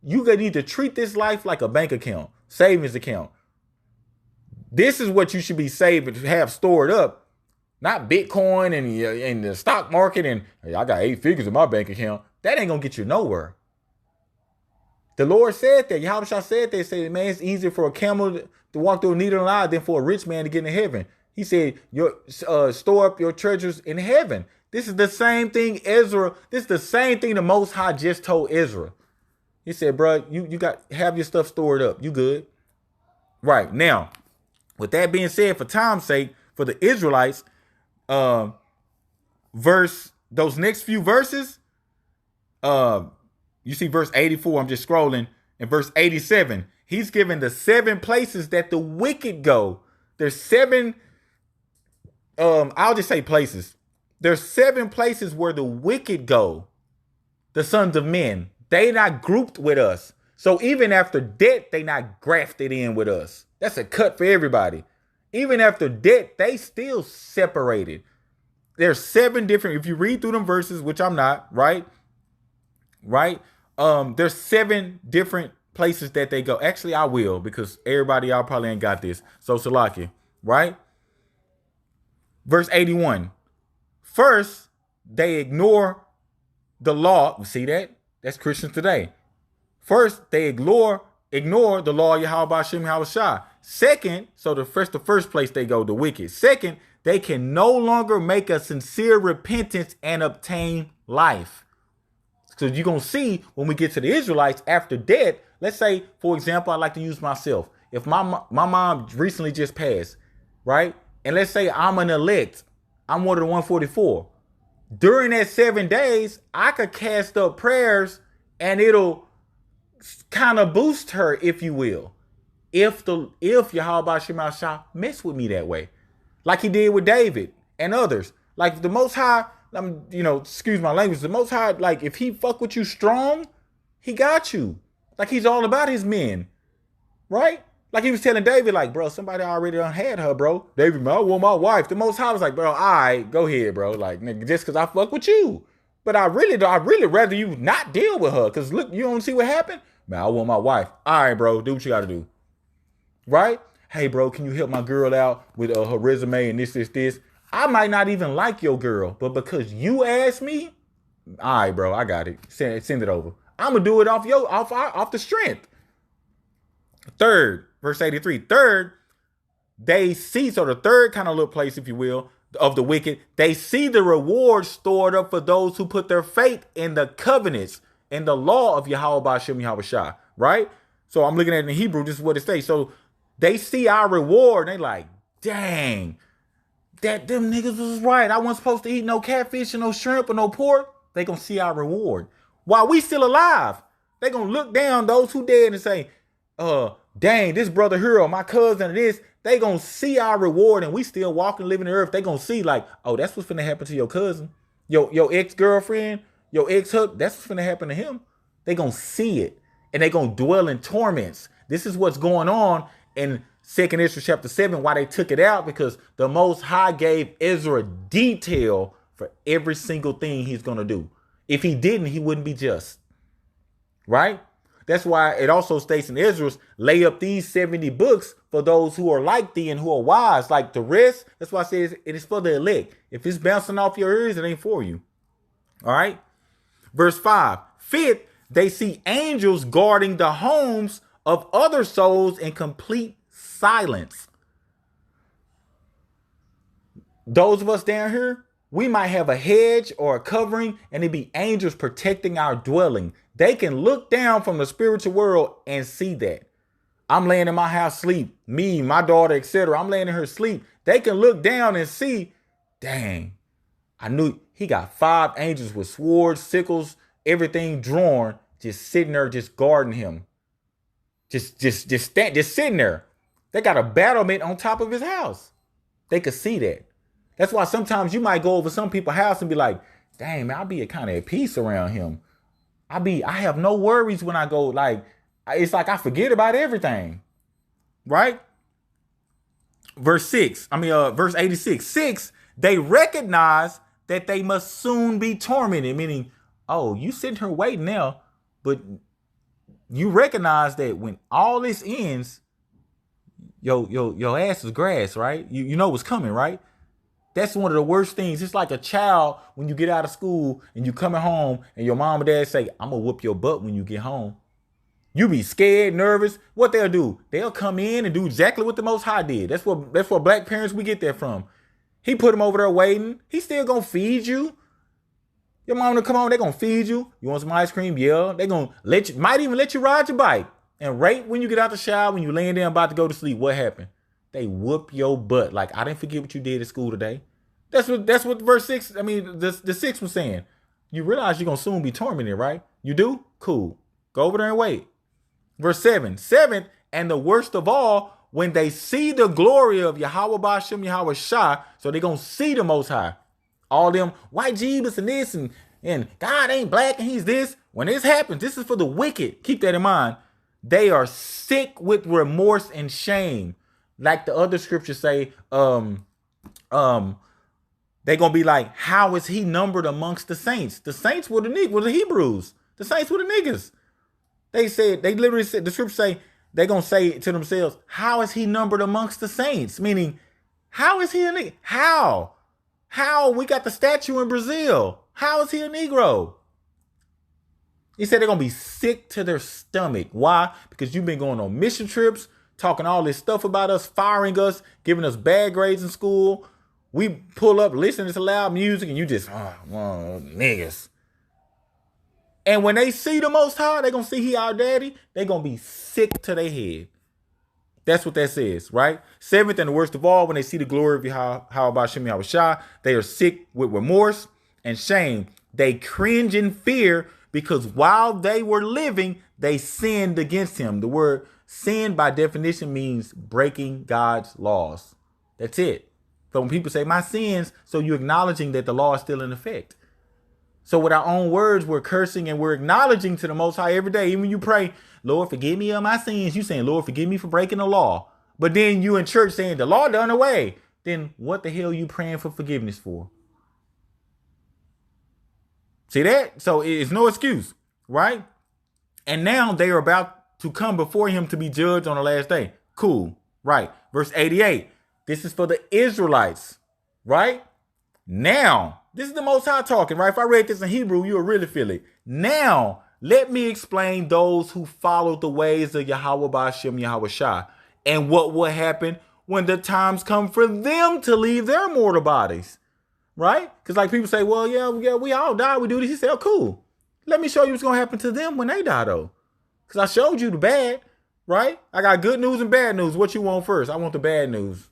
You need to treat this life like a bank account, savings account. This is what you should be saving, have stored up, not Bitcoin and the stock market. And hey, I got 8 figures in my bank account. That ain't gonna get you nowhere. The Lord said that. Yahweh Shah said that. He said, man, it's easier for a camel to walk through a needle and eye than for a rich man to get into heaven. He said, store up your treasures in heaven. This is the same thing Ezra. This is the same thing the Most High just told Ezra. He said, bro, you got have your stuff stored up. You good. Right. Now, with that being said, for time's sake, for the Israelites, those next few verses, you see verse 84, I'm just scrolling, and verse 87, he's given the 7 places that the wicked go. There's 7, I'll just say places. There's 7 places where the wicked go, the sons of men. They not grouped with us. So even after death, they not grafted in with us. That's a cut for everybody. Even after death, they still separated. There's 7 different, if you read through them verses, which I'm not, right? There's 7 different places that they go. Actually, I will, because everybody, y'all probably ain't got this. So Salaki, right? Verse 81. First, they ignore the law. See that? That's Christians today. First, they ignore the law of Yahweh Hashem Yahweh Shah. Second, so the first place they go, the wicked. Second, they can no longer make a sincere repentance and obtain life. So you're going to see when we get to the Israelites after death, let's say, for example, I like to use myself. If my mom recently just passed, right? And let's say I'm an elect. I'm one of the 144. During that 7 days, I could cast up prayers and it'll kind of boost her, if you will. If Yahweh Shema Shah mess with me that way, like he did with David and others, like the Most High, excuse my language, the Most High, like if he fuck with you strong, he got you. Like he's all about his men, right? Like he was telling David, like, bro, somebody already done had her, bro. David, man, I want my wife. The Most High was like, bro, all right, go ahead, bro. Like, nigga, just because I fuck with you. But I really rather you not deal with her. Because look, you don't see what happened? Man, I want my wife. All right, bro, do what you got to do. Right? Hey, bro, can you help my girl out with her resume and this? I might not even like your girl, but because you asked me, all right, bro, I got it. Send it over. I'm going to do it off the strength. Third, verse 83. Third, they see, so the third kind of little place, if you will, of the wicked, they see the reward stored up for those who put their faith in the covenants and the law of Yahweh Hashem Yahweh Shah, right? So I'm looking at it in Hebrew, this is what it says. So they see our reward, and they like, dang, them niggas was right. I wasn't supposed to eat no catfish and no shrimp or no pork. They gonna see our reward. While we still alive, they gonna look down those who dead and say, dang, this brother hero, my cousin, this, they gonna see our reward and we still walking, living the earth. They gonna see like, oh, that's what's finna happen to your cousin, your ex-girlfriend, your ex-husband, that's what's finna happen to him. They gonna see it and they gonna dwell in torments. This is what's going on in 2nd Ezra chapter 7, why they took it out, because the Most High gave Ezra detail for every single thing he's gonna do. If he didn't, he wouldn't be just, right? That's why it also states in Ezra's, lay up these 70 books for those who are like thee and who are wise. Like the rest, that's why it says it is for the elect. If it's bouncing off your ears, it ain't for you. All right. Verse 5. Fifth, they see angels guarding the homes of other souls in complete silence. Those of us down here, we might have a hedge or a covering and it be angels protecting our dwelling. They can look down from the spiritual world and see that. I'm laying in my house sleep. Me, my daughter, etc. I'm laying in her sleep. They can look down and see, dang, I knew he got 5 angels with swords, sickles, everything drawn, just sitting there, just guarding him. Just sitting there. They got a battlement on top of his house. They could see that. That's why sometimes you might go over some people's house and be like, dang, man, I'll be kind of at peace around him. I have no worries when I go. Like, it's like I forget about everything. Right? Verse 86. 6, they recognize that they must soon be tormented. Meaning, oh, you sitting here waiting now, but you recognize that when all this ends, your ass is grass, right? You know what's coming, right? That's one of the worst things. It's like a child when you get out of school and you coming home and your mom and dad say, I'm gonna whoop your butt when you get home. You be scared, nervous. What they'll do? They'll come in and do exactly what the Most High did. That's what black parents, we get that from. He put them over there waiting. He still gonna feed you. Your mom will come home, they gonna feed you. You want some ice cream? Yeah. They gonna might even let you ride your bike. And right when you get out the shower, when you laying there about to go to sleep, what happened? They whoop your butt. Like, I didn't forget what you did at school today. That's what verse 6, the 6 was saying. You realize you're going to soon be tormented, right? You do? Cool. Go over there and wait. Verse 7. 7, and the worst of all, when they see the glory of Yahweh Ba'ashem Yahweh Shah, so they're going to see the Most High. All them white Jeebus and this and God ain't black and he's this. When this happens, this is for the wicked. Keep that in mind. They are sick with remorse and shame. Like the other scriptures say, they're gonna be like, how is he numbered amongst the saints? The saints were the Hebrews. The saints were the niggas. They literally said, the scriptures say, they're gonna say to themselves, how is he numbered amongst the saints? Meaning, how is he a nigga? How? We got the statue in Brazil. How is he a Negro? He said they're gonna be sick to their stomach. Why? Because you've been going on mission trips, talking all this stuff about us, firing us, giving us bad grades in school. We pull up, listening to loud music, and you just, niggas. And when they see the Most High, they're going to see he our daddy, they're going to be sick to their head. That's what that says, right? 7th, and the worst of all, when they see the glory of Yahweh Ba'ashem Yahweh Shah, they are sick with remorse and shame. They cringe in fear because while they were living, they sinned against him. The word sin by definition means breaking God's laws. That's it. So when people say my sins, so you're acknowledging that the law is still in effect. So with our own words, we're cursing and we're acknowledging to the Most High every day. Even when you pray, Lord, forgive me of my sins, you saying, Lord, forgive me for breaking the law. But then you in church saying the law done away. Then what the hell are you praying for forgiveness for? See that? So it's no excuse, right? And now they are about to come before him to be judged on the last day. Cool. Right. Verse 88. This is for the Israelites. Right? Now, this is the Most High talking, right? If I read this in Hebrew, you'll really feel it. Now, let me explain those who followed the ways of Yahweh Ba'ashem Yahweh Shah and what will happen when the times come for them to leave their mortal bodies. Right? Because like people say, well, yeah, we all die. We do this. He said, oh, cool. Let me show you what's going to happen to them when they die, though. Because I showed you the bad, right? I got good news and bad news. What you want first? I want the bad news.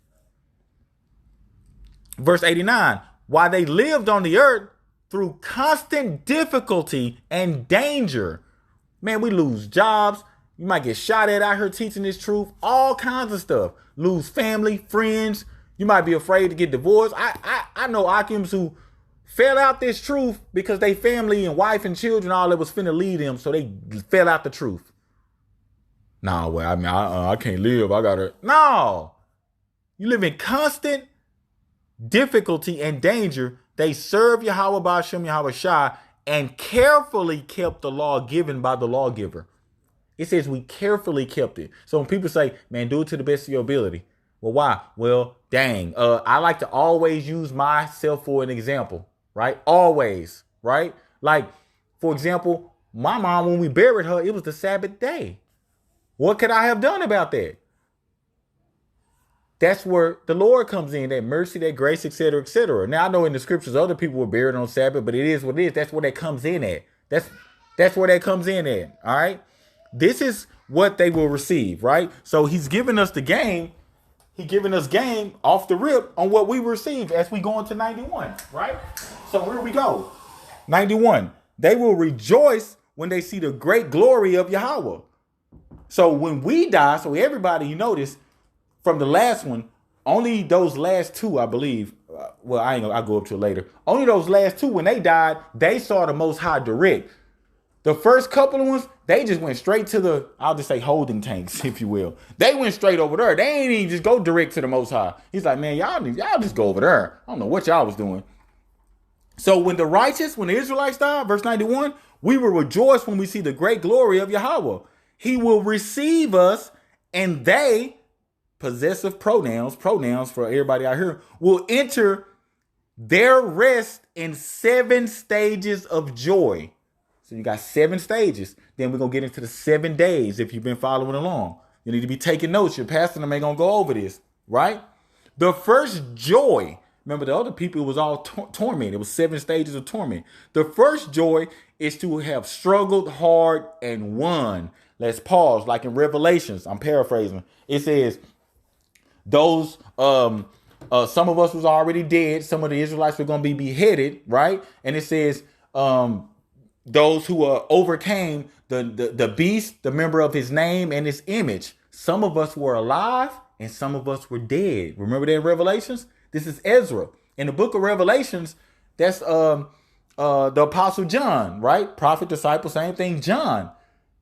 Verse 89. While they lived on the earth through constant difficulty and danger. Man, we lose jobs. You might get shot at out here teaching this truth. All kinds of stuff. Lose family, friends. You might be afraid to get divorced. I know Akims who fell out this truth because they family and wife and children, all that was finna lead them. So they fell out the truth. Nah, well, I can't live. I gotta. No. You live in constant difficulty and danger. They serve Yahweh Ba'ashem Yahweh Shah and carefully kept the law given by the lawgiver. It says we carefully kept it. So when people say, man, do it to the best of your ability. Well, why? Well, dang. I like to always use myself for an example, right? Always, right? Like, for example, my mom, when we buried her, it was the Sabbath day. What could I have done about that? That's where the Lord comes in, that mercy, that grace, etc., etc. Now, I know in the scriptures, other people were buried on Sabbath, but it is what it is. That's where that comes in at. That's where that comes in at. All right. this is what they will receive, right? So he's giving us the game. He giving us game off the rip on what we receive as we go into 91, right? So here we go. 91. They will rejoice when they see the great glory of Yahweh. So when we die, so everybody, you notice from the last one, only those last two, I believe. Well, I'll go up to it later. Only those last two, when they died, they saw the Most High direct. The first couple of ones, they just went straight to the, I'll just say holding tanks, if you will. They went straight over there. They ain't even just go direct to the Most High. He's like, man, y'all just go over there. I don't know what y'all was doing. So when the Israelites died, verse 91, we will rejoice when we see the great glory of Yahweh. He will receive us, and they, possessive pronouns for everybody out here, will enter their rest in 7 stages of joy. So you got 7 stages. Then we're going to get into the 7 days if you've been following along. You need to be taking notes. Your pastor and them ain't going to go over this, right? The first joy, remember the other people, it was all torment. It was 7 stages of torment. The first joy is to have struggled hard and won. Let's pause. Like in Revelations, I'm paraphrasing. It says, those, some of us was already dead. Some of the Israelites were going to be beheaded, right? And it says, those who overcame the beast, the member of his name and his image. Some of us were alive and some of us were dead. Remember that in Revelations? This is Ezra. In the book of Revelations, that's the Apostle John, right? Prophet, disciple, same thing. John,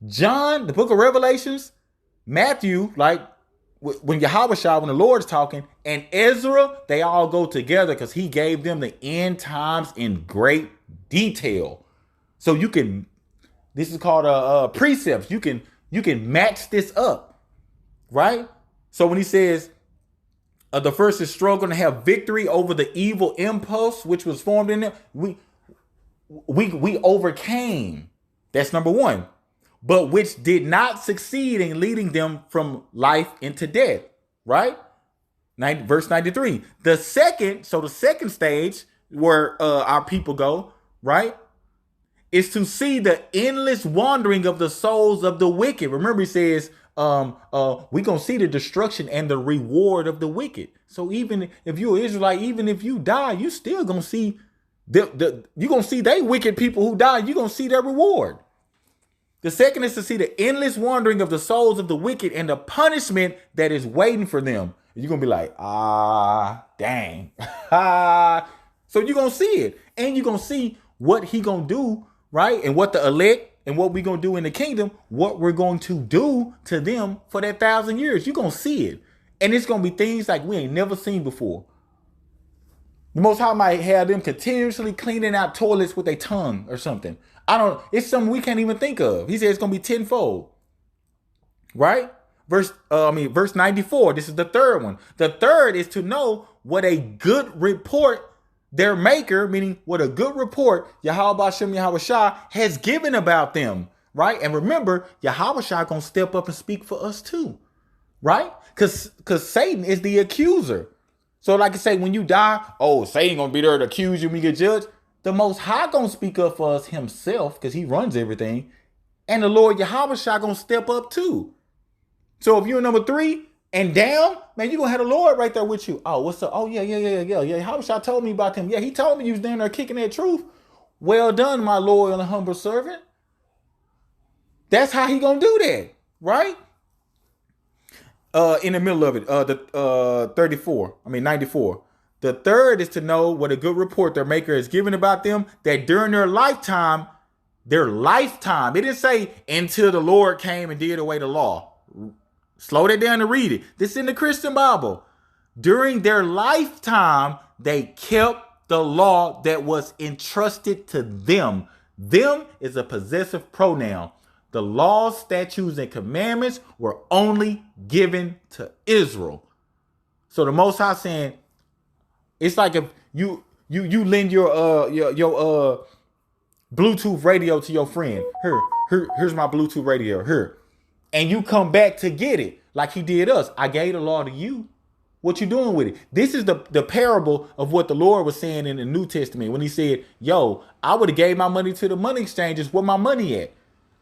the book of Revelations, Matthew, like when Yahweh, when the Lord's talking, and Ezra, they all go together because he gave them the end times in great detail. So you can, this is called precepts. You can match this up, right? So when he says the first is struggling to have victory over the evil impulse which was formed in them, we overcame. That's number 1, but which did not succeed in leading them from life into death, right? Verse 93. The second stage where our people go, right, is to see the endless wandering of the souls of the wicked. Remember, he says, we're going to see the destruction and the reward of the wicked. So even if you're an Israelite, even if you die, you still going to see you're going to see they wicked people who die. You're going to see their reward. The second is to see the endless wandering of the souls of the wicked and the punishment that is waiting for them. You're going to be like, dang. So you're going to see it. And you're going to see what he going to do, right? And what the elect and what we're going to do in the kingdom, what we're going to do to them for that 1,000 years. You're going to see it. And it's going to be things like we ain't never seen before. The Most High might have them continuously cleaning out toilets with their tongue or something. It's something we can't even think of. He said it's going to be tenfold. Right? Verse 94. This is the third one. The third is to know what a good report their maker, meaning what a good report Yahweh Shem Yahweh Shah has given about them, right? And remember, Yahweh Shah gonna step up and speak for us too, right? Because Satan is the accuser. So like I say, when you die, Satan gonna be there to accuse you when you get judged. The Most High gonna speak up for us himself because he runs everything. And the Lord Yahweh Shah gonna step up too. So if you're number 3, and down, man, you're going to have the Lord right there with you. Oh, what's up? Oh, yeah. How much I told me about him? Yeah, he told me you was down there kicking that truth. Well done, my loyal and humble servant. That's how he going to do that, right? In the middle of it, 94. The third is to know what a good report their maker has given about them, that during their lifetime, it didn't say until the Lord came and did away the law. Slow that down and read it. This is in the Christian Bible. During their lifetime, they kept the law that was entrusted to them. Them is a possessive pronoun. The laws, statutes, and commandments were only given to Israel. So the Most High saying, it's like if you lend your Bluetooth radio to your friend. Here's my Bluetooth radio. Here. And you come back to get it like he did us. I gave the law to you. What you doing with it? This is the parable of what the Lord was saying in the New Testament when he said, I would have gave my money to the money exchanges. Where my money at?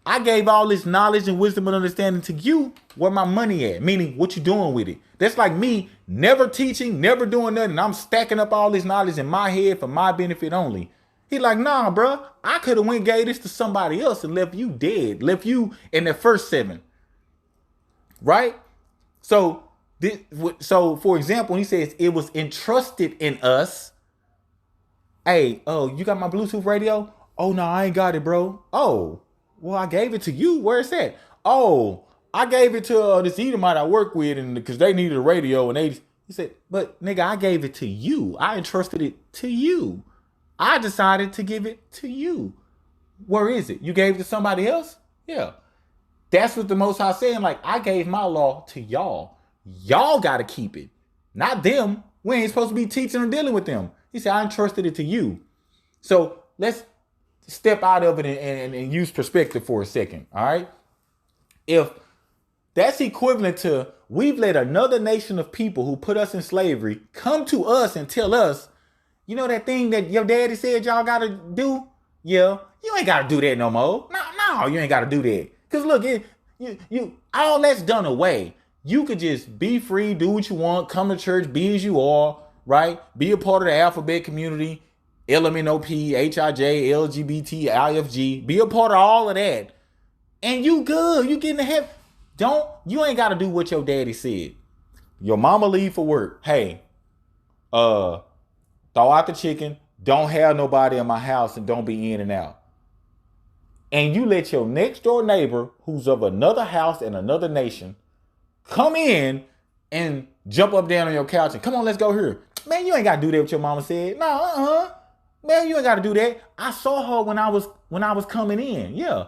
I gave all this knowledge and wisdom and understanding to you. Where my money at? Meaning, what you doing with it? That's like me never teaching, never doing nothing. I'm stacking up all this knowledge in my head for my benefit only. He like, nah, bro. I could have went and gave this to somebody else and left you dead, left you in the first 7, right? So, for example, when he says it was entrusted in us. Hey, oh, you got my Bluetooth radio? Oh no, I ain't got it, bro. Oh, well, I gave it to you. Where is that? Oh, I gave it to this Edomite I work with, and because they needed a radio, and he said, but nigga, I gave it to you. I entrusted it to you. I decided to give it to you. Where is it? You gave it to somebody else? Yeah. That's what the Most High saying. Like, I gave my law to y'all. Y'all got to keep it. Not them. We ain't supposed to be teaching or dealing with them. He said, I entrusted it to you. So let's step out of it and use perspective for a second. All right. If that's equivalent to we've let another nation of people who put us in slavery come to us and tell us, you know that thing that your daddy said y'all got to do? Yeah. You ain't got to do that no more. No, you ain't got to do that. Because look, you all that's done away. You could just be free, do what you want, come to church, be as you are, right? Be a part of the alphabet community, LMNOP, HIJ, LGBT, IFG. Be a part of all of that. And you good. You getting to heaven. You ain't got to do what your daddy said. Your mama leave for work. Hey, throw out the chicken. Don't have nobody in my house and don't be in and out. And you let your next door neighbor, who's of another house and another nation, come in and jump up down on your couch and come on, let's go here. Man, you ain't got to do that what your mama said. No, Man, you ain't got to do that. I saw her when I was coming in. Yeah.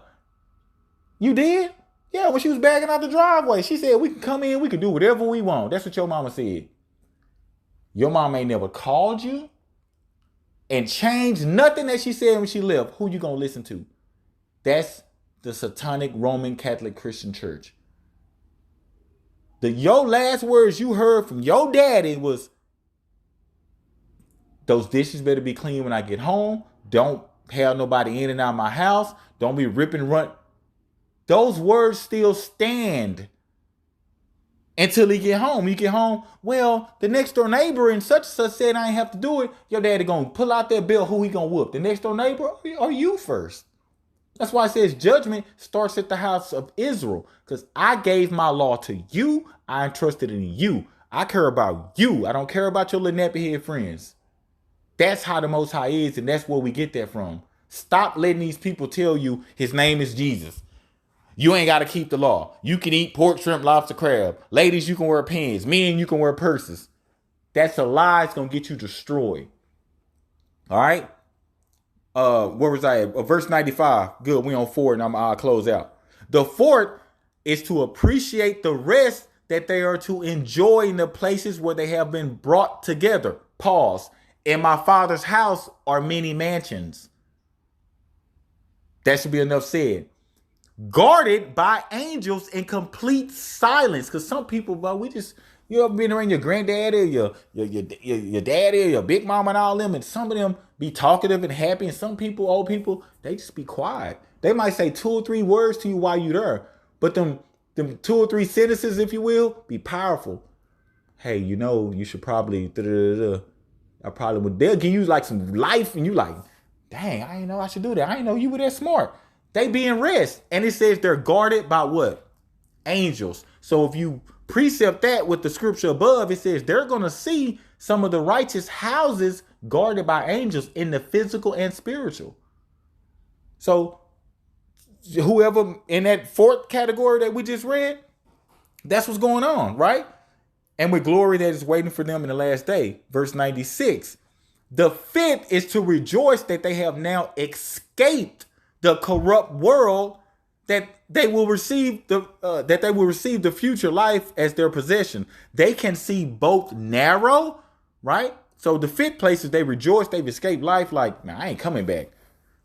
You did? Yeah, when she was backing out the driveway. She said, we can come in, we can do whatever we want. That's what your mama said. Your mama ain't never called you and changed nothing that she said when she left. Who you gonna listen to? That's the satanic Roman Catholic Christian Church. Your last words you heard from your daddy was, those dishes better be clean when I get home. Don't have nobody in and out of my house. Don't be ripping and run. Those words still stand until he get home. You get home, well, the next door neighbor and such said I ain't have to do it. Your daddy gonna pull out that bill. Who he gonna whoop? The next door neighbor or you first? That's why it says judgment starts at the house of Israel. Because I gave my law to you. I entrusted in you. I care about you. I don't care about your little nappy head friends. That's how the Most High is, and that's where we get that from. Stop letting these people tell you his name is Jesus. You ain't got to keep the law. You can eat pork, shrimp, lobster, crab. Ladies, you can wear pants. Men, you can wear purses. That's a lie. It's going to get you destroyed. All right? Where was I at? Verse 95. Good. We on 4 and I'll close out. The 4th is to appreciate the rest that they are to enjoy in the places where they have been brought together. Pause. In my Father's house are many mansions. That should be enough said. Guarded by angels in complete silence. Because some people, bro, you ever been around your granddaddy or your daddy or your big mama and all them, and some of them be talkative and happy, and some people, old people, they just be quiet. They might say 2 or 3 words to you while you're there, but them 2 or 3 sentences, if you will, be powerful. Hey, you should probably I probably would. They'll give you like some life, and you like, dang, I didn't know I should do that. I didn't know you were that smart. They be in rest, and it says they're guarded by what? Angels. So if you precept that with the scripture above, it says they're going to see some of the righteous houses guarded by angels in the physical and spiritual. So whoever in that 4th category that we just read, that's what's going on, right? And with glory that is waiting for them in the last day. Verse 96. The 5th is to rejoice that they have now escaped the corrupt world, that they will receive the future life as their possession. They can see both narrow, right? So the 5th place is they rejoice they've escaped life, like, man, I ain't coming back,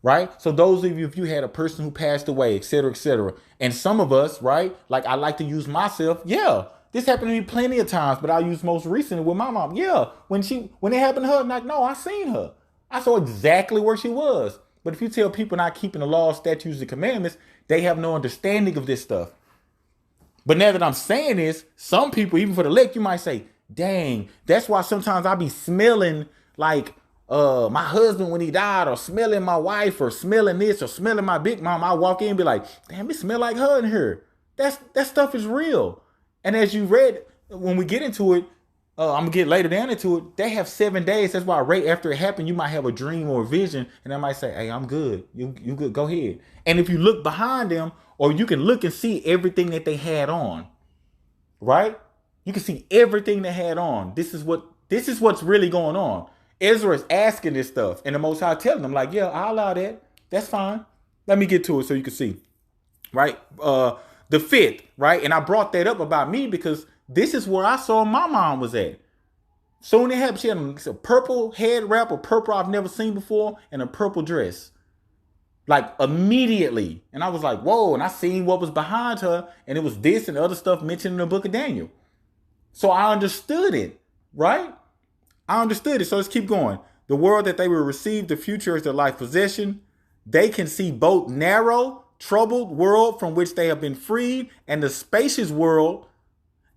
right? So those of you, if you had a person who passed away, et cetera, and some of us, right, like I like to use myself, yeah, this happened to me plenty of times, but I use most recently with my mom. Yeah, when it happened to her, I'm like, no, I seen her. I saw exactly where she was. But if you tell people not keeping the law, statutes, and commandments, They have no understanding of this stuff. But now that I'm saying this, some people, even for the elect, you might say, dang, that's why sometimes I be smelling like my husband when he died, or smelling my wife, or smelling this, or smelling my big mom. I walk in and be like, damn, it smell like her in here. That stuff is real. And as you read, when we get into it, I'm gonna get later down into it. They have 7 days. That's why right after it happened, you might have a dream or a vision, and I might say, "Hey, I'm good. You good? Go ahead." And if you look behind them, or you can look and see everything that they had on, right? You can see everything they had on. This is what's really going on. Ezra is asking this stuff, and the Most High telling them, like, "Yeah, I'll allow that. That's fine. Let me get to it so you can see." Right? The fifth, right? And I brought that up about me because this is where I saw my mom was at. Soon it happened. She had a purple head wrap, a purple I've never seen before, and a purple dress. Like immediately. And I was like, whoa. And I seen what was behind her, and it was this and other stuff mentioned in the book of Daniel. So I understood it, right? I understood it. So let's keep going. The world that they will receive, the future is their life possession. They can see both narrow, troubled world from which they have been freed, and the spacious world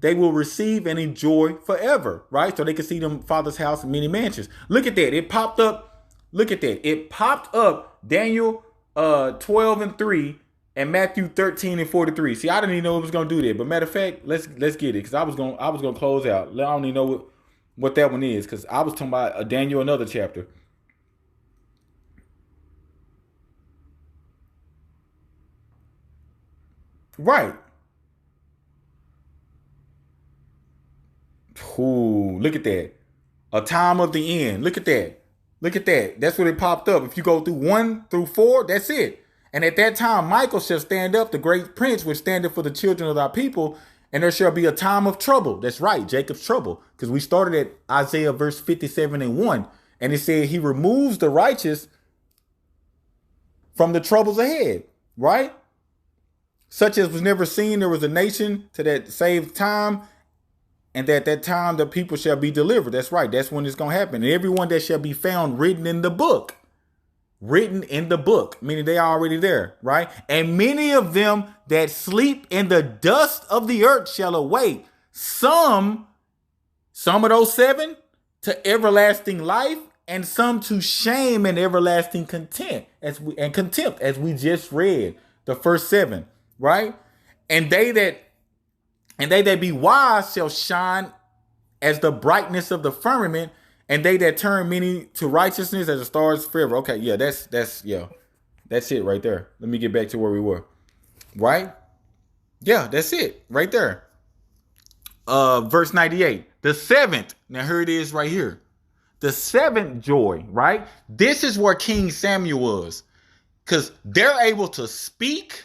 they will receive and enjoy forever, right? So they can see them Father's house and many mansions. Look at that. It popped up. Look at that. It popped up Daniel 12:3 and Matthew 13:43. See, I didn't even know it was gonna do that. But matter of fact, let's get it, because I was gonna close out. I don't even know what that one is, because I was talking about Daniel, another chapter. Right. Ooh, look at that. A time of the end. Look at that. Look at that. That's what it popped up. If you go through 1 through 4, that's it. And at that time, Michael shall stand up, the great prince, which standeth for the children of thy people, and there shall be a time of trouble. That's right, Jacob's trouble. Because we started at Isaiah verse 57:1. And it said he removes the righteous from the troubles ahead, right? Such as was never seen, there was a nation to that saved time, and at that time the people shall be delivered. That's right. That's when it's going to happen. And everyone that shall be found written in the book, meaning they are already there, right? And many of them that sleep in the dust of the earth shall awake. Some of those 7 to everlasting life, and some to shame and everlasting contempt, as we just read the first 7, right? And they that be wise shall shine as the brightness of the firmament, and they that turn many to righteousness as the stars forever. Okay, yeah, that's it right there. Let me get back to where we were. Right? Yeah, that's it right there. Verse 98. The 7th. Now here it is right here. The 7th joy, right? This is where King Samuel was. Because they're able to speak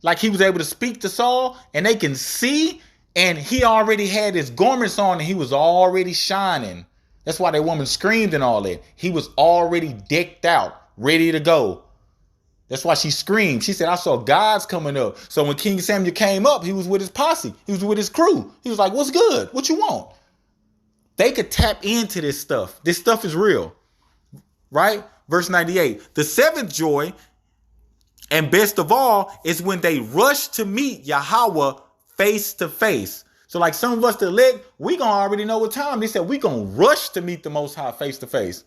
like he was able to speak to Saul, and they can see, and he already had his garments on, and he was already shining. That's why that woman screamed and all that. He was already decked out, ready to go. That's why she screamed. She said, I saw gods coming up. So when King Samuel came up, he was with his posse. He was with his crew. He was like, what's good? What you want? They could tap into this stuff. This stuff is real. Right? Verse 98. The 7th joy, and best of all, is when they rush to meet Yahweh face to face. So like some of us that elect, we gonna already know what time. They said we gonna rush to meet the Most High face to face.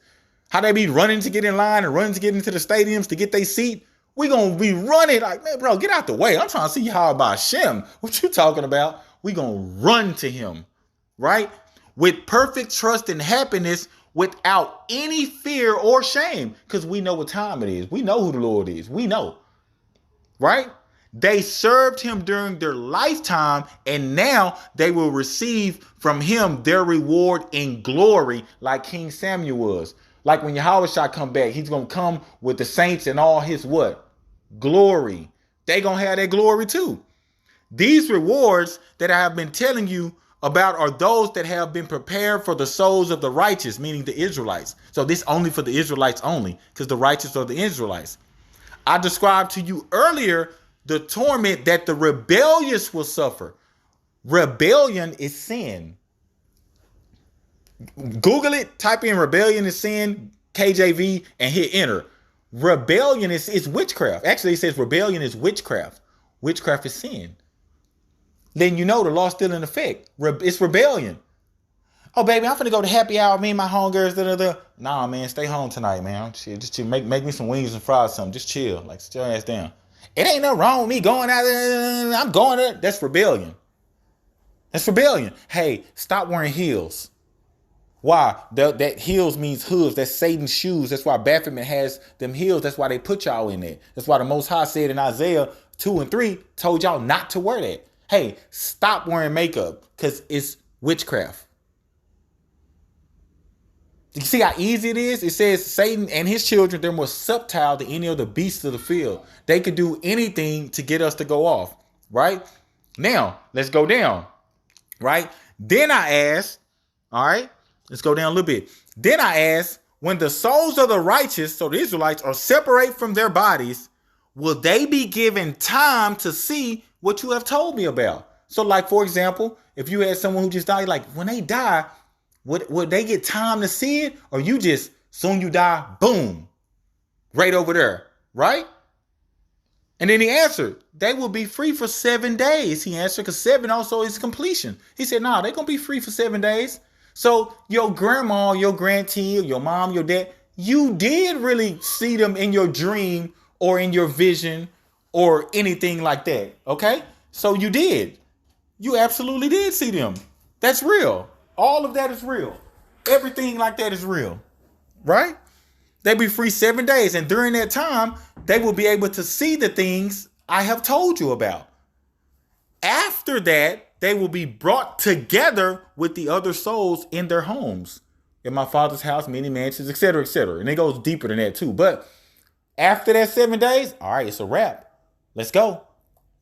How they be running to get in line and running to get into the stadiums to get their seat. We gonna be running like, man, bro, get out the way. I'm trying to see Yahweh by Shem. What you talking about? We gonna run to him, right? With perfect trust and happiness, without any fear or shame, because we know what time it is. We know who the Lord is. We know, right? They served him during their lifetime, and now they will receive from him their reward in glory, like King Samuel was. Like when Yahweh shall come back, he's going to come with the saints and all his what? Glory. They going to have that glory too. These rewards that I have been telling you about are those that have been prepared for the souls of the righteous, meaning the Israelites. So this only for the Israelites only, because the righteous are the Israelites. I described to you earlier the torment that the rebellious will suffer. Rebellion is sin. Google it, type in rebellion is sin, KJV, and hit enter. rebellion is witchcraft. Actually, it says rebellion is witchcraft. Witchcraft is sin. Then you know the law's still in effect. It's rebellion. Oh, baby, I'm finna go to happy hour. Me and my homegirls. Nah, man, stay home tonight, man. Shit, just chill. Make me some wings and fries or something. Just chill. Like, sit your ass down. It ain't nothing wrong with me going out there. I'm going there. That's rebellion. That's rebellion. Hey, stop wearing heels. Why? That heels means hooves. That's Satan's shoes. That's why Baphomet has them heels. That's why they put y'all in there. That's why the Most High said in Isaiah 2 and 3, told y'all not to wear that. Hey, stop wearing makeup because it's witchcraft. You see how easy it is? It says Satan and his children, they're more subtle than any of the beasts of the field. They could do anything to get us to go off, right? Now, let's go down, right? Then I asked, all right, let's go down a little bit. Then I asked, when the souls of the righteous, so the Israelites, are separate from their bodies, will they be given time to see what you have told me about? So like, for example, if you had someone who just died, like when they die, would they get time to see it? Or you just, soon you die, boom, right over there, right? And then he answered, they will be free for 7 days. He answered, because 7 also is completion. He said, nah, they're going to be free for 7 days. So your grandma, your grandtie, your mom, your dad, you did really see them in your dream or in your vision or anything like that, okay? So you did. You absolutely did see them. That's real. All of that is real. Everything like that is real, right? They be free 7 days. And during that time, they will be able to see the things I have told you about. After that, they will be brought together with the other souls in their homes. In my Father's house, many mansions, etc., etc. And it goes deeper than that too. But after that 7 days, all right, it's a wrap. Let's go.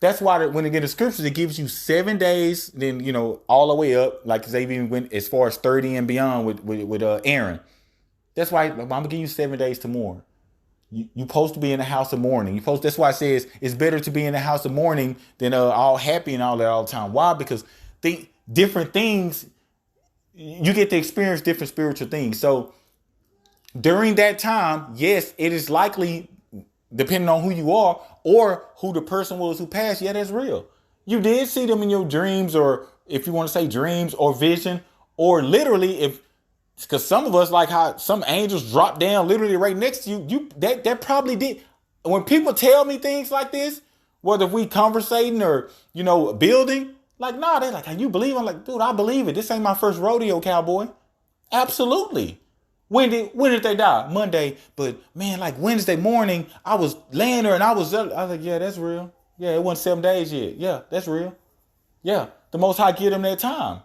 That's why when it gets the scriptures, it gives you 7 days, then, you know, all the way up. Like they even went as far as 30 and beyond with Aaron. That's why I'm going to give you 7 days to mourn. You supposed to be in the house of mourning. That's why it says it's better to be in the house of mourning than all happy and all that all the time. Why? Because different things, you get to experience different spiritual things. So during that time, yes, it is likely, depending on who you are or who the person was who passed, yeah, that's real. You did see them in your dreams, or if you want to say dreams or vision, or literally because some of us, like how some angels drop down literally right next to you, that probably did. When people tell me things like this, whether we conversating or, you know, building, like, nah, they're like, you believe? I'm like, dude, I believe it. This ain't my first rodeo, cowboy. Absolutely. When did they die? Monday. But man, like Wednesday morning, I was laying there and I was like, yeah, that's real. Yeah, it wasn't 7 days yet. Yeah, that's real. Yeah, the Most High give them that time.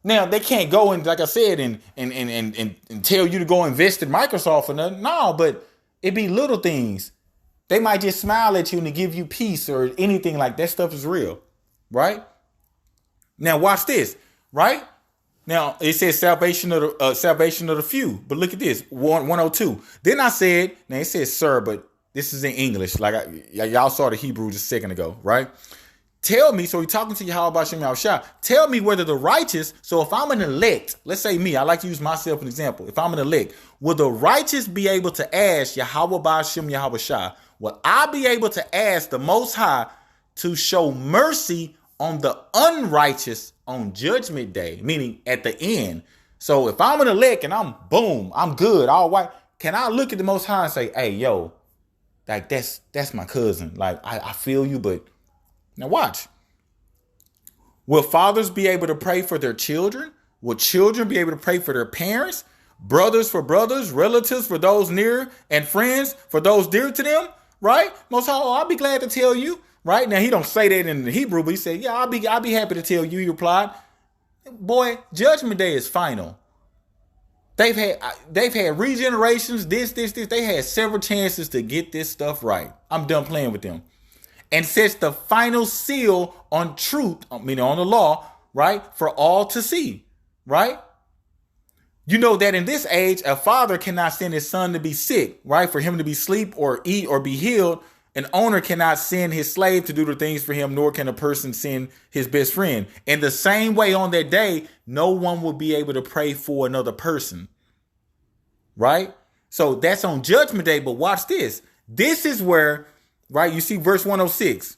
Now, they can't go and, like I said, and tell you to go invest in Microsoft or nothing. No, but it be little things. They might just smile at you and give you peace or anything like that. Stuff is real, right? Now, watch this, right? Now, it says salvation of the few. But look at this, 102. Then I said, now it says sir, but this is in English. Like y'all saw the Hebrew just a second ago, right? Tell me, so he's talking to you, how about Shem Yahushua? Tell me whether the righteous, so if I'm an elect, let's say me, I like to use myself as an example. If I'm an elect, will the righteous be able to ask Yahweh Ba'ashem Yahushua? Will I be able to ask the Most High to show mercy on the unrighteous on Judgment Day, meaning at the end? So if I'm an elect and I'm good, all white, can I look at the Most High and say, hey, yo, like that's my cousin. Like I feel you, but now watch. Will fathers be able to pray for their children? Will children be able to pray for their parents? Brothers for brothers, relatives for those near, and friends for those dear to them, right? Most High, I'll be glad to tell you, right? Now he don't say that in the Hebrew, but he said, yeah, I'll be happy to tell you. He replied, boy, Judgment Day is final. They've had regenerations, this. They had several chances to get this stuff right. I'm done playing with them. And sets the final seal on truth, meaning on the law, right? For all to see, right? You know that in this age, a father cannot send his son to be sick, right? For him to be asleep or eat or be healed. An owner cannot send his slave to do the things for him, nor can a person send his best friend. In the same way, on that day, no one will be able to pray for another person, right? So that's on Judgment Day. But watch this. This is where, right, you see verse 106,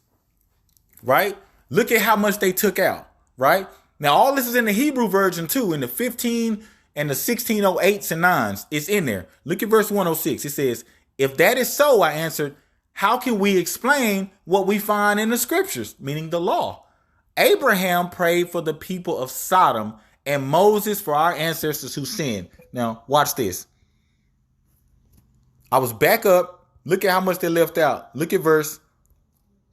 right? Look at how much they took out, right? Now, all this is in the Hebrew version too, in the 15 and the 1608s and 9s. It's in there. Look at verse 106. It says, if that is so, I answered, how can we explain what we find in the scriptures, meaning the law? Abraham prayed for the people of Sodom and Moses for our ancestors who sinned. Now, watch this. I was back up. Look at how much they left out. Look at verse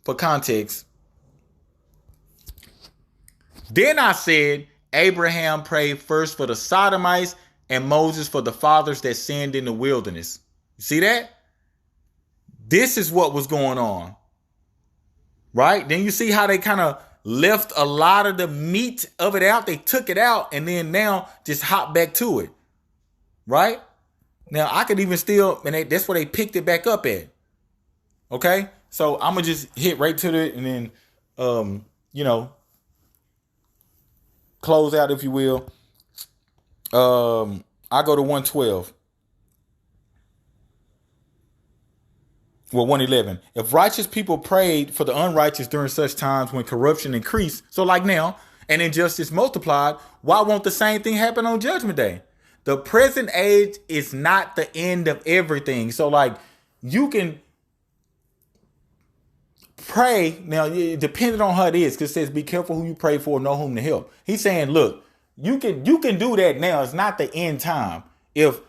for context. Then I said, Abraham prayed first for the Sodomites and Moses for the fathers that sinned in the wilderness. You see that? This is what was going on. Right? Then you see how they kind of left a lot of the meat of it out. They took it out and then now just hop back to it. Right? Now I could even still, and that's where they picked it back up at. Okay? So I'm going to just hit right to it and then, close out, if you will. I go to 112. Well, 111. If righteous people prayed for the unrighteous during such times when corruption increased, so like now, and injustice multiplied, why won't the same thing happen on Judgment Day? The present age is not the end of everything. So like you can pray now, depending on how it is, because it says be careful who you pray for, know whom to help. He's saying, look, you can do that now. It's not the end time. If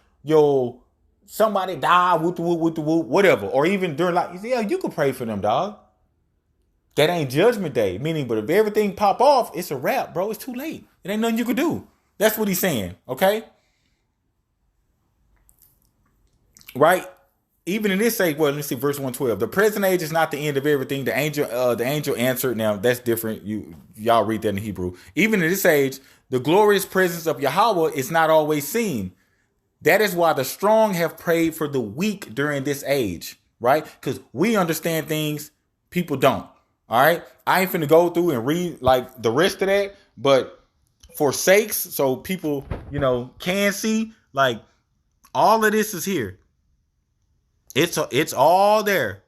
somebody died, whatever, or even during you can pray for them, dog. That ain't Judgment Day. Meaning, but if everything pop off, it's a wrap, bro. It's too late. It ain't nothing you can do. That's what he's saying. Okay. Right. Even in this say, well, let's see, verse 112. The present age is not the end of everything. The angel answered. Now that's different. Y'all read that in Hebrew. Even in this age, the glorious presence of Yahweh is not always seen. That is why the strong have prayed for the weak during this age, right? Because we understand things people don't. All right. I ain't finna go through and read like the rest of that, but for sakes, so people, can see, like all of this is here. It's all there.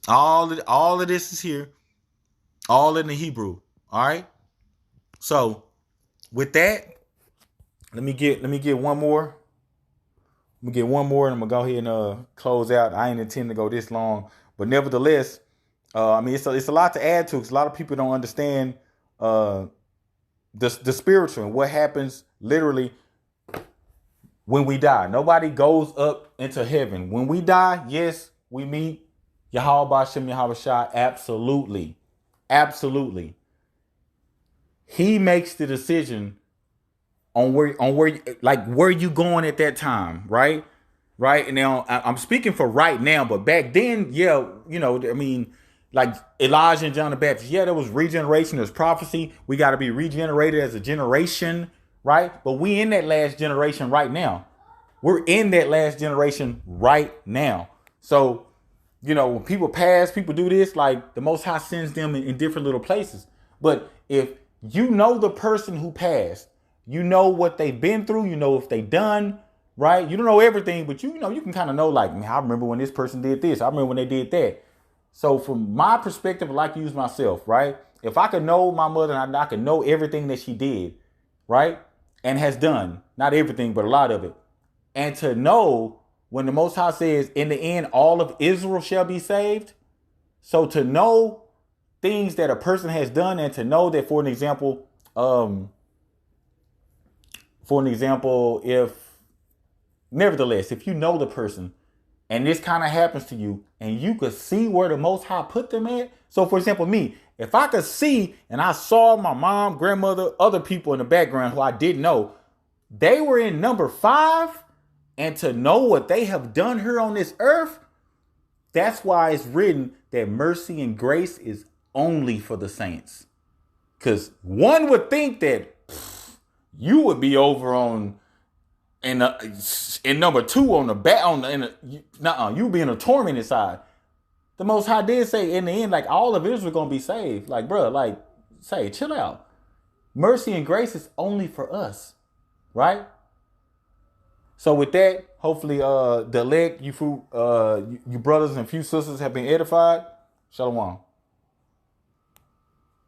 All of this is here. All in the Hebrew. All right. So with that, let me get one more. Let me get one more, and I'm gonna go ahead and close out. I ain't intend to go this long, but nevertheless, it's a lot to add to, because a lot of people don't understand the spiritual and what happens literally when we die. Nobody goes up into heaven. When we die, yes, we meet Yahweh B'Shem Yahweh Shai. Absolutely. Absolutely. He makes the decision on where you going at that time, right? Right. And now I'm speaking for right now, but back then, like Elijah and John the Baptist, there was regeneration, there's prophecy. We got to be regenerated as a generation, right? But we in that last generation right now. We're in that last generation right now. So, when people pass, people do this, like the Most High sends them in different little places. But if you know the person who passed, you know what they've been through, if they done, right? You don't know everything, but you can kind of know, like, man, I remember when this person did this. I remember when they did that. So from my perspective, I like to use myself, right? If I could know my mother and I could know everything that she did, right? And has done, not everything, but a lot of it. And to know when the Most High says, in the end, all of Israel shall be saved. So to know things that a person has done, and to know that, for an example, if you know the person and this kind of happens to you and you could see where the Most High put them at. So for example, me, if I could see and I saw my mom, grandmother, other people in the background who I didn't know, they were in number 5, and to know what they have done here on this earth, that's why it's written that mercy and grace is only for the saints. Because one would think that you would be over on in number 2 on the back you be in a tormented side. The Most High did say in the end, like all of Israel gonna be saved. Like, bro, like say, chill out. Mercy and grace is only for us, right? So with that, hopefully the elect, you brothers and few sisters have been edified. Shalom.